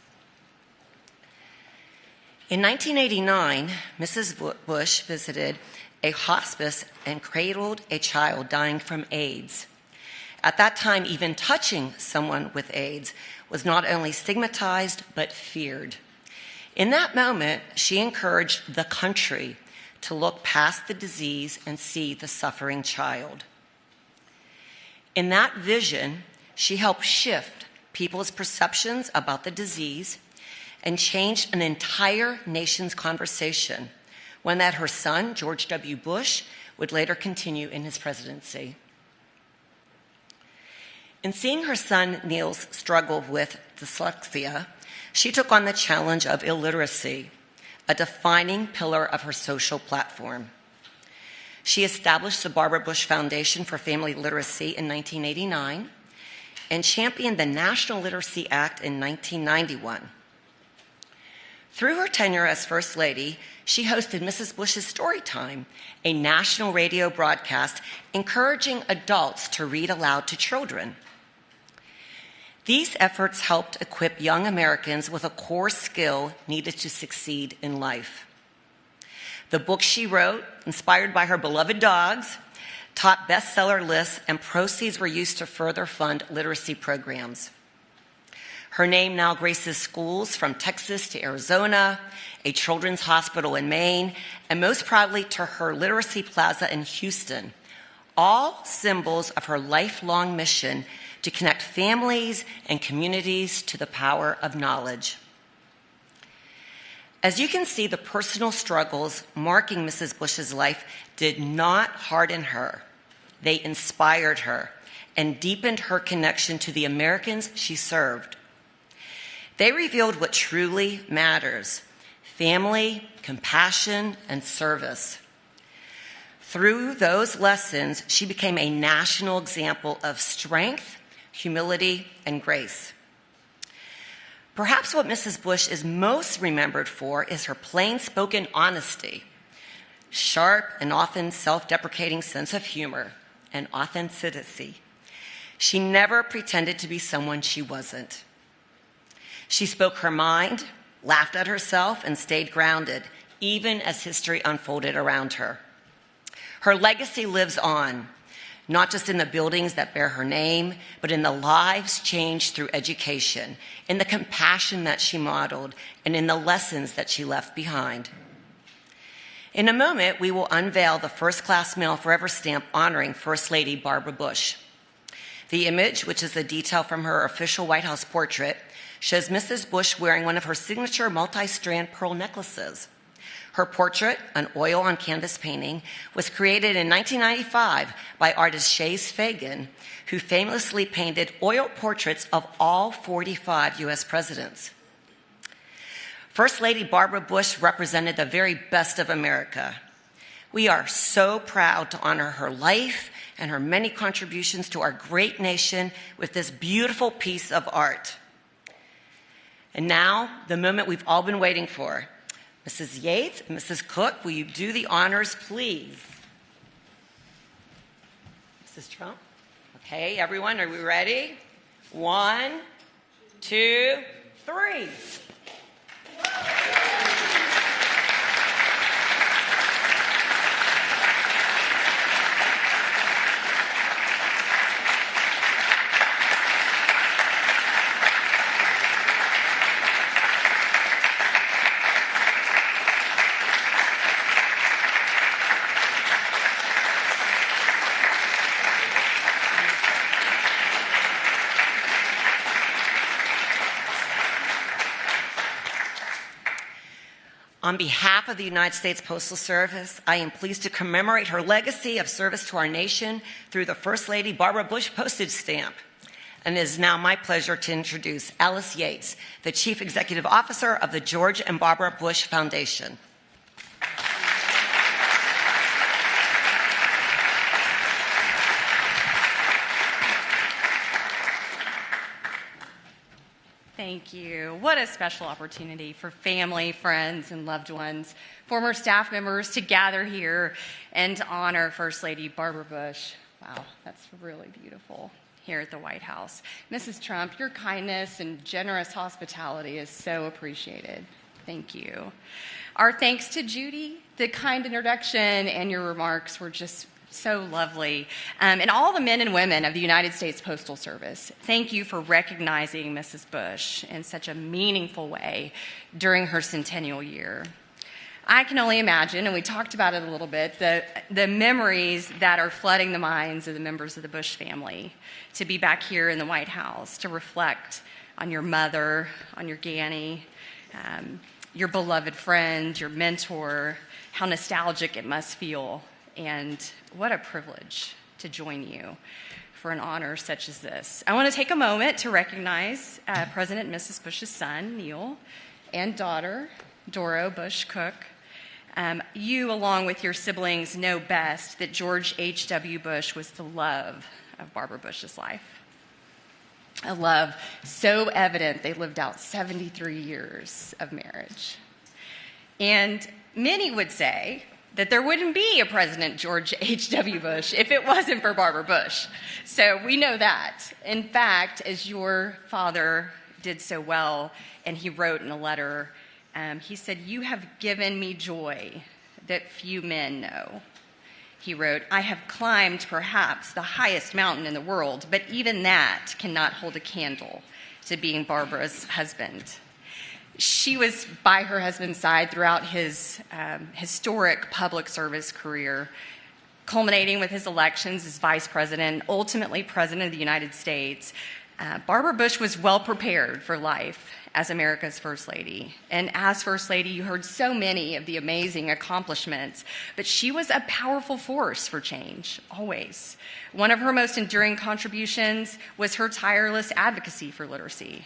In 1989, Mrs. Bush visited a hospice and cradled a child dying from AIDS. At that time, even touching someone with AIDS was not only stigmatized, but feared. In that moment, she encouraged the country to look past the disease and see the suffering child. In that vision, she helped shift people's perceptions about the disease and changed an entire nation's conversation, one that her son, George W. Bush, would later continue in his presidency. In seeing her son Neil's struggle with dyslexia, she took on the challenge of illiteracy, a defining pillar of her social platform. She established the Barbara Bush Foundation for Family Literacy in 1989 and championed the National Literacy Act in 1991. Through her tenure as First Lady, she hosted Mrs. Bush's Storytime, a national radio broadcast encouraging adults to read aloud to children. These efforts helped equip young Americans with a core skill needed to succeed in life. The books she wrote, inspired by her beloved dogs, topped bestseller lists, and proceeds were used to further fund literacy programs. Her name now graces schools from Texas to Arizona, a children's hospital in Maine, and most proudly to her Literacy Plaza in Houston, all symbols of her lifelong mission to connect families and communities to the power of knowledge. As you can see, the personal struggles marking Mrs. Bush's life did not harden her. They inspired her and deepened her connection to the Americans she served. They revealed what truly matters: family, compassion, and service. Through those lessons, she became a national example of strength, humility, and grace. Perhaps what Mrs. Bush is most remembered for is her plain-spoken honesty, sharp and often self-deprecating sense of humor, and authenticity. She never pretended to be someone she wasn't. She spoke her mind, laughed at herself, and stayed grounded, even as history unfolded around her. Her legacy lives on, not just in the buildings that bear her name, but in the lives changed through education, in the compassion that she modeled, and in the lessons that she left behind. In a moment, we will unveil the first-class mail forever stamp honoring First Lady Barbara Bush. The image, which is a detail from her official White House portrait, shows Mrs. Bush wearing one of her signature multi-strand pearl necklaces. Her portrait, an oil-on-canvas painting, was created in 1995 by artist Shays Fagan, who famously painted oil portraits of all 45 U.S. presidents. First Lady Barbara Bush represented the very best of America. We are so proud to honor her life and her many contributions to our great nation with this beautiful piece of art. And now, the moment we've all been waiting for. Mrs. Yates, Mrs. Cook, will you do the honors, please? Mrs. Trump? Okay, everyone, are we ready? 1, 2, 3. On behalf of the United States Postal Service, I am pleased to commemorate her legacy of service to our nation through the First Lady Barbara Bush postage stamp. And it is now my pleasure to introduce Alice Yates, the Chief Executive Officer of the George and Barbara Bush Foundation. Thank you. What a special opportunity for family, friends, and loved ones, former staff members to gather here and honor First Lady Barbara Bush. Wow, that's really beautiful here at the White House. Mrs. Trump, your kindness and generous hospitality is so appreciated. Thank you. Our thanks to Judy. The kind introduction and your remarks were just so lovely. And all the men and women of the United States Postal Service, thank you for recognizing Mrs. Bush in such a meaningful way during her centennial year. I can only imagine, and we talked about it a little bit, the memories that are flooding the minds of the members of the Bush family to be back here in the White House to reflect on your mother, on your Granny, your beloved friend, your mentor, how nostalgic it must feel. And what a privilege to join you for an honor such as this. I want to take a moment to recognize President and Mrs. Bush's son, Neil, and daughter, Doro Bush Cook. You, along with your siblings, know best that George H.W. Bush was the love of Barbara Bush's life. A love so evident they lived out 73 years of marriage. And many would say that there wouldn't be a President George H.W. Bush if it wasn't for Barbara Bush. So we know that. In fact, as your father did so well, and he wrote in a letter, he said, "You have given me joy that few men know." He wrote, "I have climbed perhaps the highest mountain in the world, but even that cannot hold a candle to being Barbara's husband." She was by her husband's side throughout his historic public service career, culminating with his elections as vice president, ultimately president of the United States. Barbara Bush was well prepared for life as America's First Lady. And as First Lady, you heard so many of the amazing accomplishments, but she was a powerful force for change, always. One of her most enduring contributions was her tireless advocacy for literacy,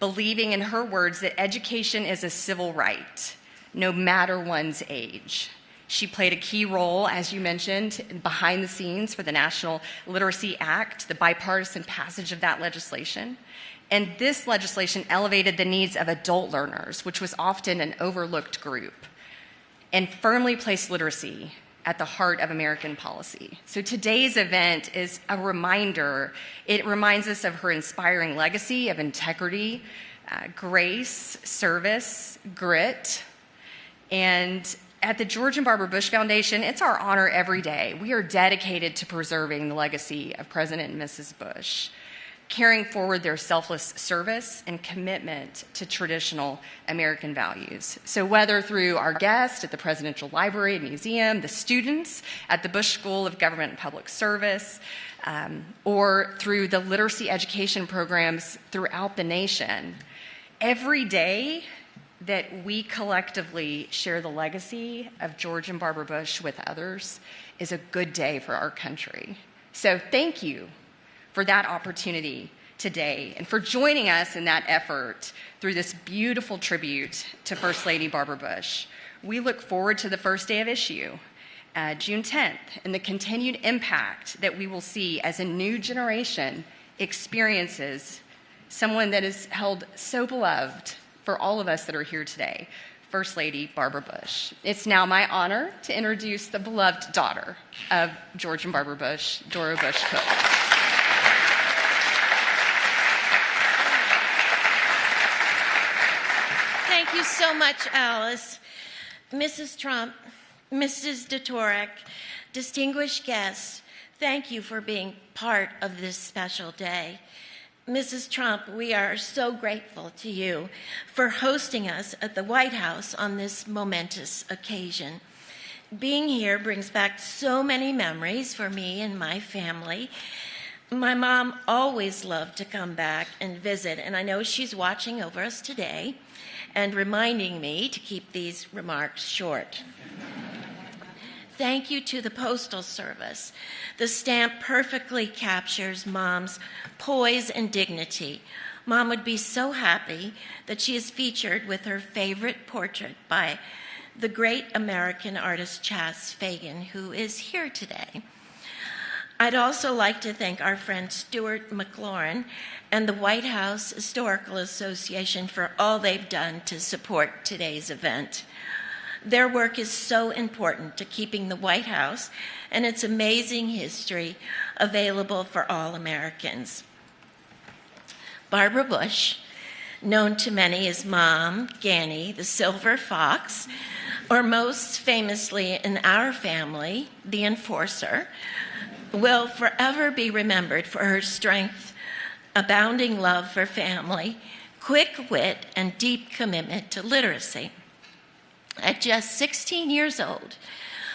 believing, in her words, that education is a civil right, no matter one's age. She played a key role, as you mentioned, behind the scenes for the National Literacy Act, the bipartisan passage of that legislation. And this legislation elevated the needs of adult learners, which was often an overlooked group, and firmly placed literacy at the heart of American policy. So today's event is a reminder. It reminds us of her inspiring legacy of integrity, grace, service, grit. And at the George and Barbara Bush Foundation, it's our honor every day. We are dedicated to preserving the legacy of President and Mrs. Bush, carrying forward their selfless service and commitment to traditional American values. So whether through our guests at the Presidential Library and Museum, the students at the Bush School of Government and Public Service, or through the literacy education programs throughout the nation, every day that we collectively share the legacy of George and Barbara Bush with others is a good day for our country. So thank you for that opportunity today and for joining us in that effort through this beautiful tribute to First Lady Barbara Bush. We look forward to the first day of issue, June 10th, and the continued impact that we will see as a new generation experiences someone that is held so beloved for all of us that are here today, First Lady Barbara Bush. It's now my honor to introduce the beloved daughter of George and Barbara Bush, Doro Bush Cook. Thank you so much, Alice. Mrs. Trump, Mrs. Dvorak, distinguished guests, thank you for being part of this special day. Mrs. Trump, we are so grateful to you for hosting us at the White House on this momentous occasion. Being here brings back so many memories for me and my family. My mom always loved to come back and visit, and I know she's watching over us today and reminding me to keep these remarks short. Thank you to the Postal Service. The stamp perfectly captures Mom's poise and dignity. Mom would be so happy that she is featured with her favorite portrait by the great American artist Chas Fagan, who is here today. I'd also like to thank our friend Stuart McLaurin and the White House Historical Association for all they've done to support today's event. Their work is so important to keeping the White House and its amazing history available for all Americans. Barbara Bush, known to many as Mom, Ganny, the Silver Fox, or most famously in our family, the Enforcer, will forever be remembered for her strength, abounding love for family, quick wit, and deep commitment to literacy. At just 16 years old,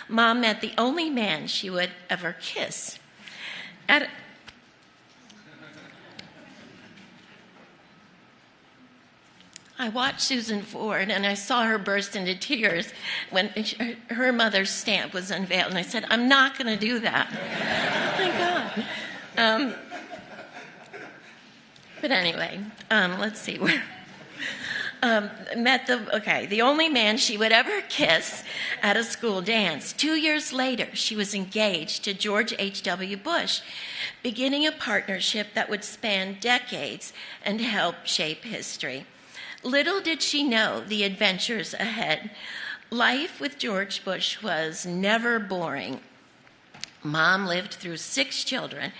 Mom met the only man she would ever kiss. I watched Susan Ford, and I saw her burst into tears when her mother's stamp was unveiled, and I said, I'm not going to do that. Oh, my God. But anyway, let's see where. The only man she would ever kiss at a school dance. 2 years later, she was engaged to George H.W. Bush, beginning a partnership that would span decades and help shape history. Little did she know the adventures ahead. Life with George Bush was never boring. Mom lived through 6 children,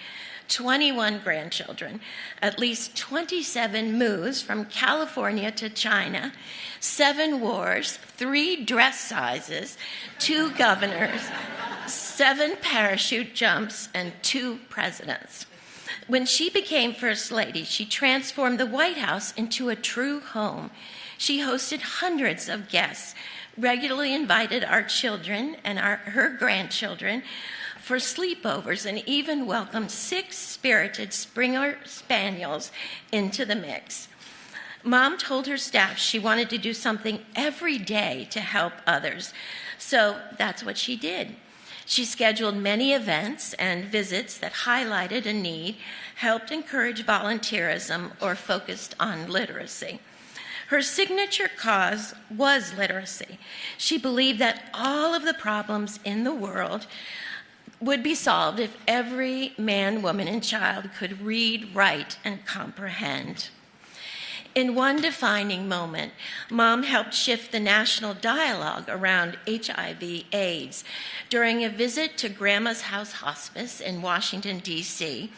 21 grandchildren, at least 27 moves from California to China, 7 wars, 3 dress sizes, 2 governors, 7 parachute jumps, and 2 presidents. When she became First Lady, she transformed the White House into a true home. She hosted hundreds of guests, regularly invited our children and her grandchildren for sleepovers, and even welcomed 6 spirited Springer Spaniels into the mix. Mom told her staff she wanted to do something every day to help others, so that's what she did. She scheduled many events and visits that highlighted a need, helped encourage volunteerism, or focused on literacy. Her signature cause was literacy. She believed that all of the problems in the world would be solved if every man, woman, and child could read, write, and comprehend. In one defining moment, Mom helped shift the national dialogue around HIV/AIDS. During a visit to Grandma's House Hospice in Washington, D.C.,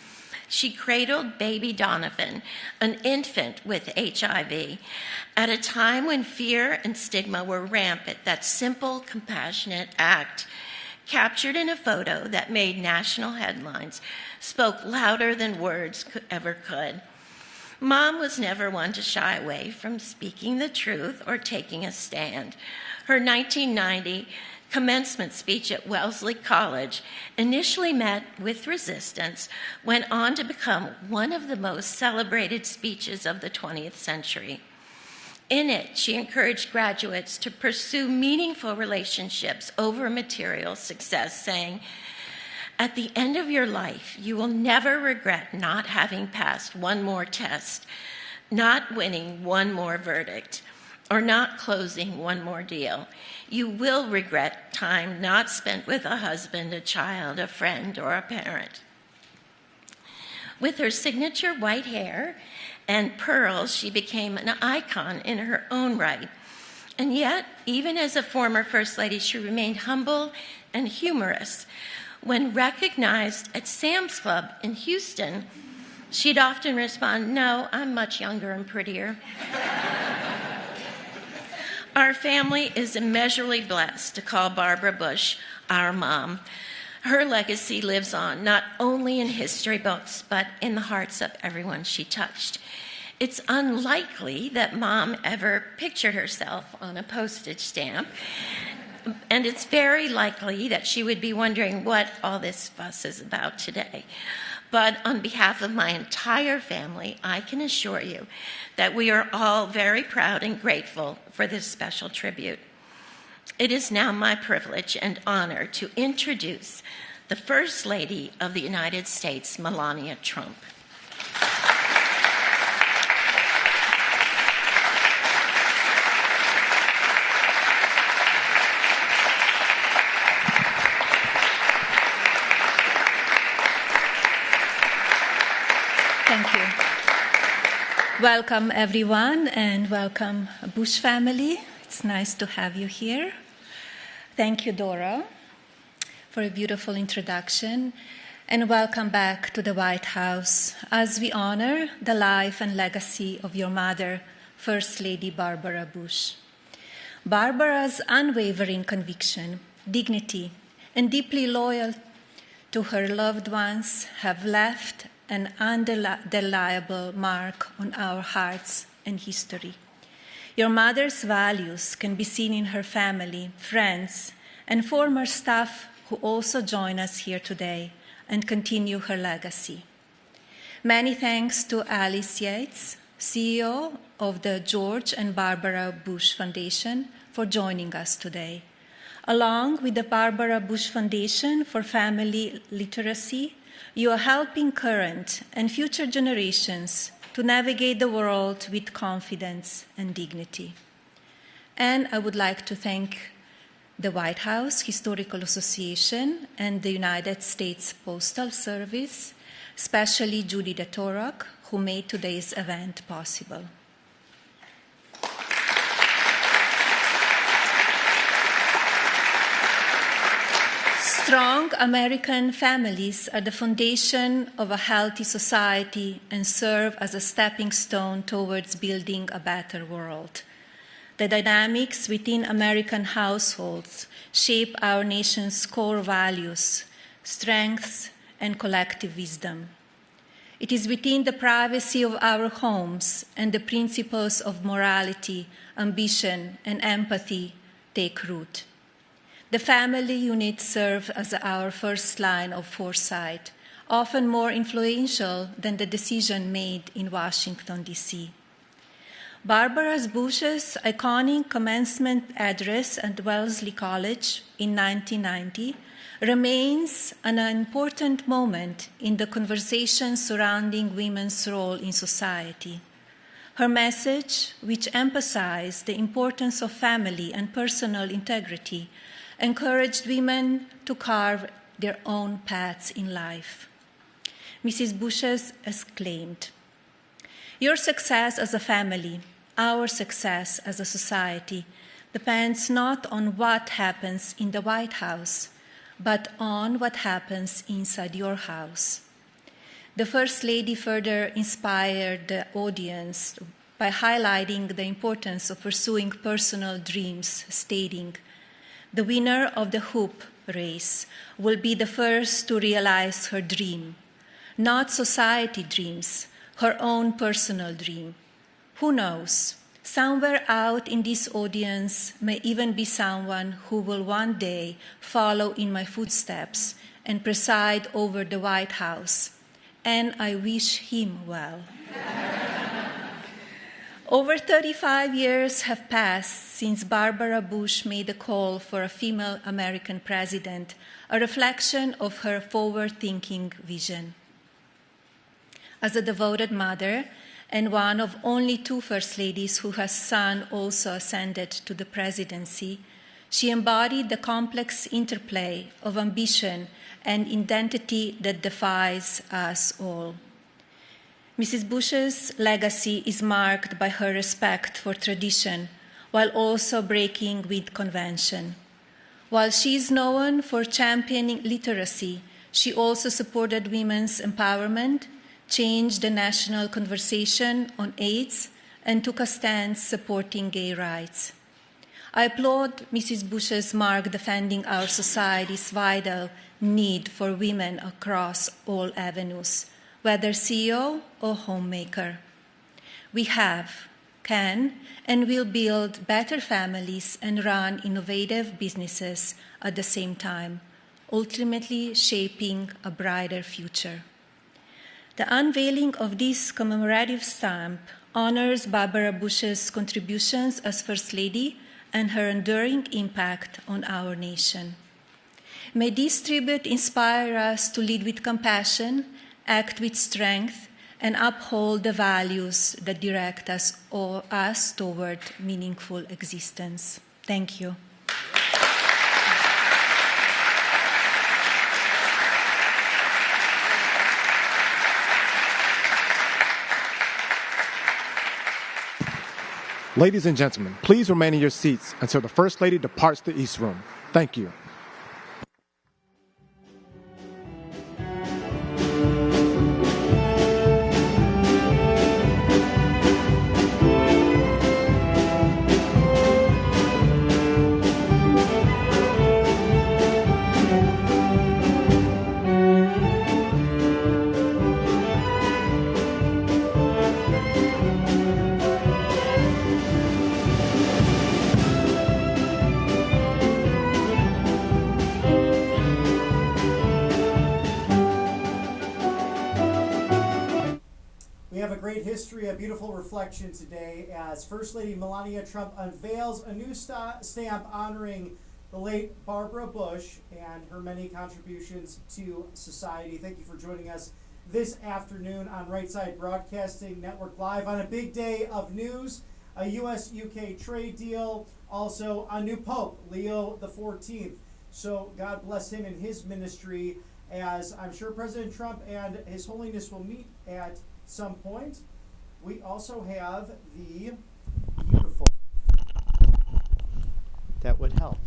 she cradled baby Donovan, an infant with HIV. At a time when fear and stigma were rampant, that simple, compassionate act, captured in a photo that made national headlines, spoke louder than words ever could. Mom was never one to shy away from speaking the truth or taking a stand. Her 1990 commencement speech at Wellesley College initially met with resistance, went on to become one of the most celebrated speeches of the 20th century. In it, she encouraged graduates to pursue meaningful relationships over material success, saying, "At the end of your life, you will never regret not having passed one more test, not winning one more verdict, or not closing one more deal. You will regret time not spent with a husband, a child, a friend, or a parent." With her signature white hair and pearls, she became an icon in her own right. And yet, even as a former First Lady, she remained humble and humorous. When recognized at Sam's Club in Houston, she'd often respond, "No, I'm much younger and prettier." Our family is immeasurably blessed to call Barbara Bush our mom. Her legacy lives on not only in history books, but in the hearts of everyone she touched. It's unlikely that Mom ever pictured herself on a postage stamp, and it's very likely that she would be wondering what all this fuss is about today. But on behalf of my entire family, I can assure you that we are all very proud and grateful for this special tribute. It is now my privilege and honor to introduce the First Lady of the United States, Melania Trump. Thank you. Welcome, everyone, and welcome, Bush family. It's nice to have you here. Thank you, Dora, for a beautiful introduction, and welcome back to the White House as we honor the life and legacy of your mother, First Lady Barbara Bush. Barbara's unwavering conviction, dignity, and deeply loyal to her loved ones have left an undeniable mark on our hearts and history. Your mother's values can be seen in her family, friends, and former staff who also join us here today and continue her legacy. Many thanks to Alice Yates, CEO of the George and Barbara Bush Foundation, for joining us today. Along with the Barbara Bush Foundation for Family Literacy, you are helping current and future generations to navigate the world with confidence and dignity. And I would like to thank the White House Historical Association and the United States Postal Service, especially Judy DeTorok, who made today's event possible. Strong American families are the foundation of a healthy society and serve as a stepping stone towards building a better world. The dynamics within American households shape our nation's core values, strengths, and collective wisdom. It is within the privacy of our homes and the principles of morality, ambition, and empathy take root. The family unit serves as our first line of foresight, often more influential than the decision made in Washington, D.C. Barbara Bush's iconic commencement address at Wellesley College in 1990 remains an important moment in the conversation surrounding women's role in society. Her message, which emphasized the importance of family and personal integrity, encouraged women to carve their own paths in life. Mrs. Bush exclaimed, "Your success as a family, our success as a society, depends not on what happens in the White House, but on what happens inside your house." The First Lady further inspired the audience by highlighting the importance of pursuing personal dreams, stating, "The winner of the hoop race will be the first to realize her dream, not society dreams, her own personal dream. Who knows, somewhere out in this audience may even be someone who will one day follow in my footsteps and preside over the White House, and I wish him well." Over 35 years have passed since Barbara Bush made a call for a female American president, a reflection of her forward-thinking vision. As a devoted mother and one of only two First Ladies who has son also ascended to the presidency, she embodied the complex interplay of ambition and identity that defies us all. Mrs. Bush's legacy is marked by her respect for tradition, while also breaking with convention. While she is known for championing literacy, she also supported women's empowerment, changed the national conversation on AIDS, and took a stance supporting gay rights. I applaud Mrs. Bush's mark defending our society's vital need for women across all avenues, whether CEO or homemaker. We have, can, and will build better families and run innovative businesses at the same time, ultimately shaping a brighter future. The unveiling of this commemorative stamp honors Barbara Bush's contributions as First Lady and her enduring impact on our nation. May this tribute inspire us to lead with compassion, act with strength, and uphold the values that direct us toward meaningful existence. Thank you. Ladies and gentlemen, please remain in your seats until the First Lady departs the East Room. Thank you. History, a beautiful reflection today as First Lady Melania Trump unveils a new stamp honoring the late Barbara Bush and her many contributions to society. Thank you for joining us this afternoon on Right Side Broadcasting Network Live on a big day of news, a U.S.-UK trade deal, also a new Pope, Leo the 14th. So God bless him and his ministry, as I'm sure President Trump and His Holiness will meet at some point. We also have the beautiful, that would help.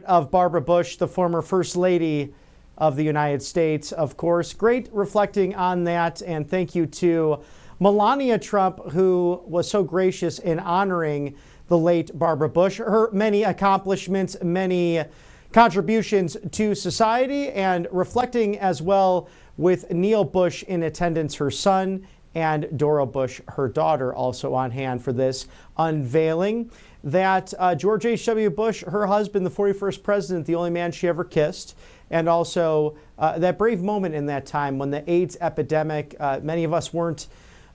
Of Barbara Bush, the former First Lady of the United States, of course. Great reflecting on that, and thank you to Melania Trump, who was so gracious in honoring the late Barbara Bush, her many accomplishments, many contributions to society, and reflecting as well with Neil Bush in attendance, her son, and Dora Bush, her daughter, also on hand for this unveiling. That George H.W. Bush, her husband, the 41st president, the only man she ever kissed, and also that brave moment in that time when the AIDS epidemic, many of us weren't,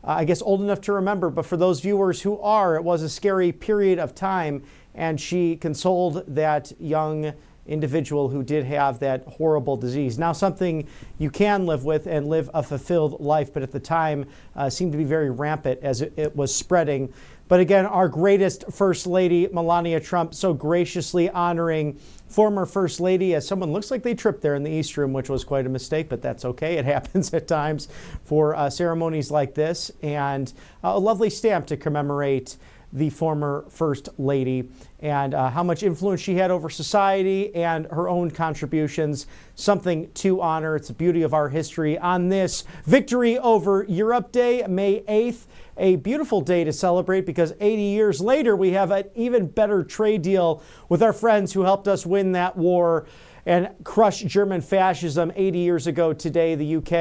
I guess, old enough to remember, but for those viewers who are, it was a scary period of time, and she consoled that young individual who did have that horrible disease. Now something you can live with and live a fulfilled life, but at the time seemed to be very rampant as it was spreading. But again, our greatest First Lady, Melania Trump, so graciously honoring former First Lady, as someone looks like they tripped there in the East Room, which was quite a mistake, but that's okay. It happens at times for ceremonies like this. And a lovely stamp to commemorate the former First Lady and how much influence she had over society and her own contributions. Something to honor. It's the beauty of our history on this Victory Over Europe Day, May 8th. A beautiful day to celebrate because 80 years later we have an even better trade deal with our friends who helped us win that war and crush German fascism 80 years ago today. The UK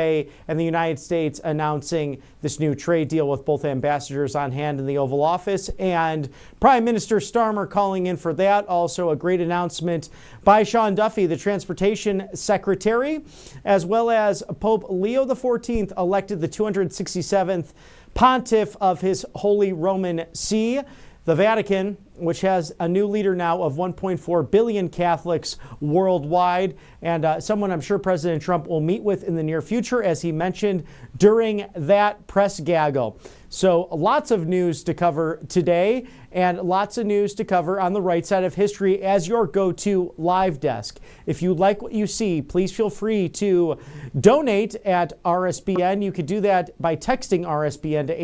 and the United States announcing this new trade deal with both ambassadors on hand in the Oval Office and Prime Minister Starmer calling in for that. Also a great announcement by Sean Duffy, the Transportation Secretary, as well as Pope Leo the 14th, elected the 267th Pontiff of His Holy Roman See. The Vatican, which has a new leader now of 1.4 billion Catholics worldwide, and someone I'm sure President Trump will meet with in the near future, as he mentioned during that press gaggle. So lots of news to cover today, and lots of news to cover on the right side of history as your go-to live desk. If you like what you see, please feel free to donate at RSBN. You could do that by texting RSBN to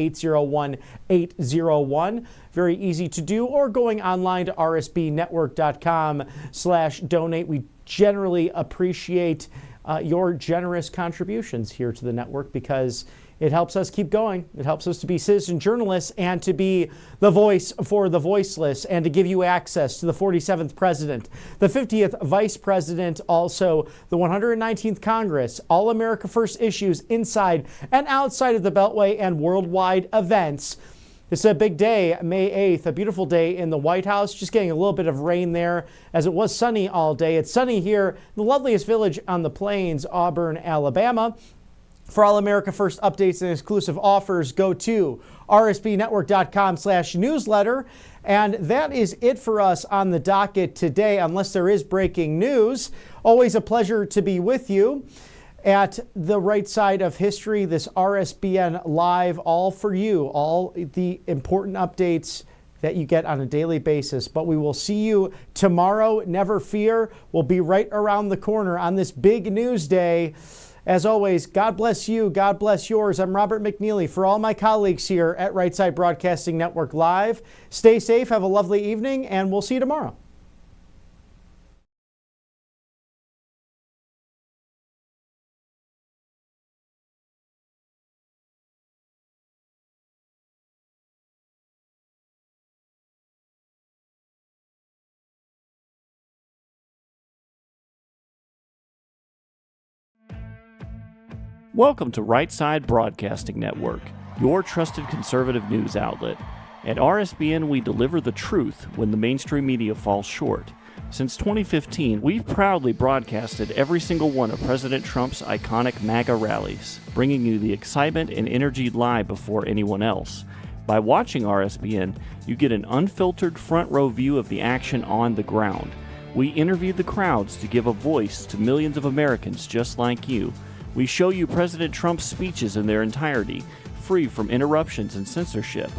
801-801. Very easy to do, or going online to rsbnetwork.com/donate. We generally appreciate your generous contributions here to the network because It helps us keep going. It helps us to be citizen journalists and to be the voice for the voiceless and to give you access to the 47th president, the 50th vice president, also the 119th Congress, all America First issues inside and outside of the Beltway and worldwide events. It's a big day, May 8th, a beautiful day in the White House, just getting a little bit of rain there as it was sunny all day. It's sunny here in the loveliest village on the plains, Auburn, Alabama. For all America First updates and exclusive offers, go to rsbnetwork.com/newsletter. And that is it for us on the docket today, unless there is breaking news. Always a pleasure to be with you at the right side of history, this RSBN Live, all for you, all the important updates that you get on a daily basis. But we will see you tomorrow. Never fear. We'll be right around the corner on this big news day. As always, God bless you. God bless yours. I'm Robert McNeely. For all my colleagues here at Right Side Broadcasting Network Live, stay safe, have a lovely evening, and we'll see you tomorrow. Welcome to Right Side Broadcasting Network, your trusted conservative news outlet. At RSBN, we deliver the truth when the mainstream media falls short. Since 2015, we've proudly broadcasted every single one of President Trump's iconic MAGA rallies, bringing you the excitement and energy live before anyone else. By watching RSBN, you get an unfiltered front row view of the action on the ground. We interview the crowds to give a voice to millions of Americans just like you. We show you President Trump's speeches in their entirety, free from interruptions and censorship.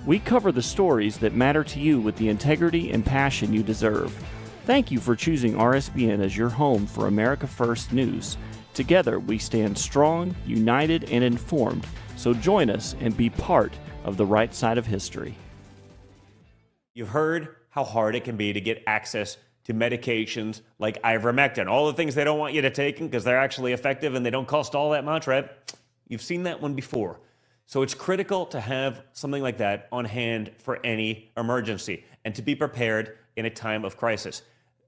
We cover the stories that matter to you with the integrity and passion you deserve. Thank you for choosing RSBN as your home for America First news. Together, we stand strong, united, and informed. So join us and be part of the right side of history. You've heard how hard it can be to get access to medications like ivermectin, all the things they don't want you to take because they're actually effective and they don't cost all that much, right? You've seen that one before. So it's critical to have something like that on hand for any emergency and to be prepared in a time of crisis.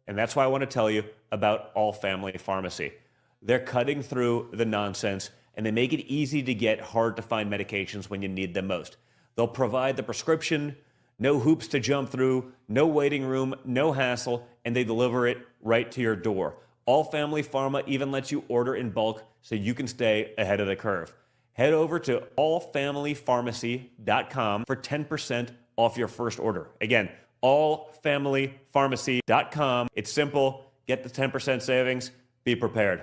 And that's why I want to tell you about All Family Pharmacy. They're cutting through the nonsense and they make it easy to get hard to find medications when you need them most. They'll provide the prescription, no hoops to jump through, no waiting room, no hassle, and they deliver it right to your door. All Family Pharma even lets you order in bulk so you can stay ahead of the curve. Head over to allfamilypharmacy.com for 10% off your first order. Again, allfamilypharmacy.com. It's simple. Get the 10% savings. Be prepared.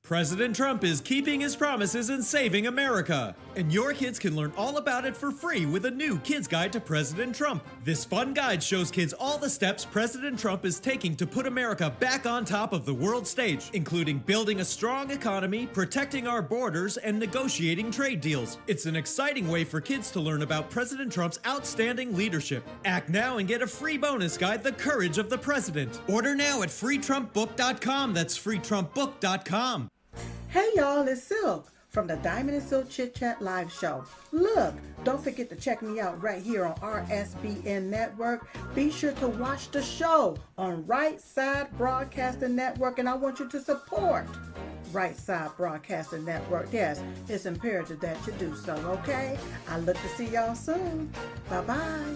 President Trump is keeping his promises and saving America. And your kids can learn all about it for free with a new Kids Guide to President Trump. This fun guide shows kids all the steps President Trump is taking to put America back on top of the world stage, including building a strong economy, protecting our borders, and negotiating trade deals. It's an exciting way for kids to learn about President Trump's outstanding leadership. Act now and get a free bonus guide, The Courage of the President. Order now at freetrumpbook.com. That's freetrumpbook.com. Hey y'all, it's Silk from the Diamond and Silk Chit Chat Live Show. Look, don't forget to check me out right here on RSBN Network. Be sure to watch the show on Right Side Broadcasting Network, and I want you to support Right Side Broadcasting Network. Yes, it's imperative that you do so, okay? I look to see y'all soon. Bye-bye.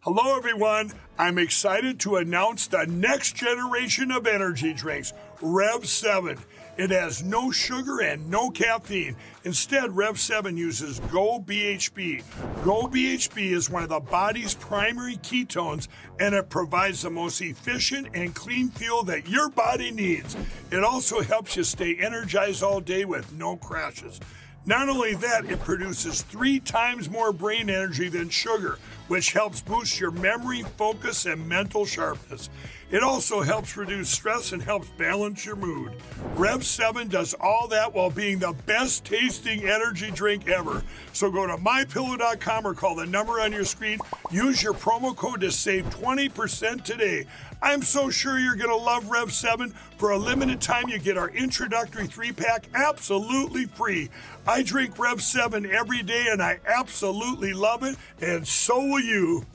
Hello everyone, I'm excited to announce the next generation of energy drinks, Rev 7. It has no sugar and no caffeine. Instead, Rev 7 uses Go BHB. Go BHB is one of the body's primary ketones, and it provides the most efficient and clean fuel that your body needs. It also helps you stay energized all day with no crashes. Not only that, it produces 3 times more brain energy than sugar, which helps boost your memory, focus, and mental sharpness. It also helps reduce stress and helps balance your mood. Rev 7 does all that while being the best tasting energy drink ever. So go to mypillow.com or call the number on your screen. Use your promo code to save 20% today. I'm so sure you're going to love Rev 7. For a limited time, you get our introductory 3-pack absolutely free. I drink Rev 7 every day and I absolutely love it, and so will you.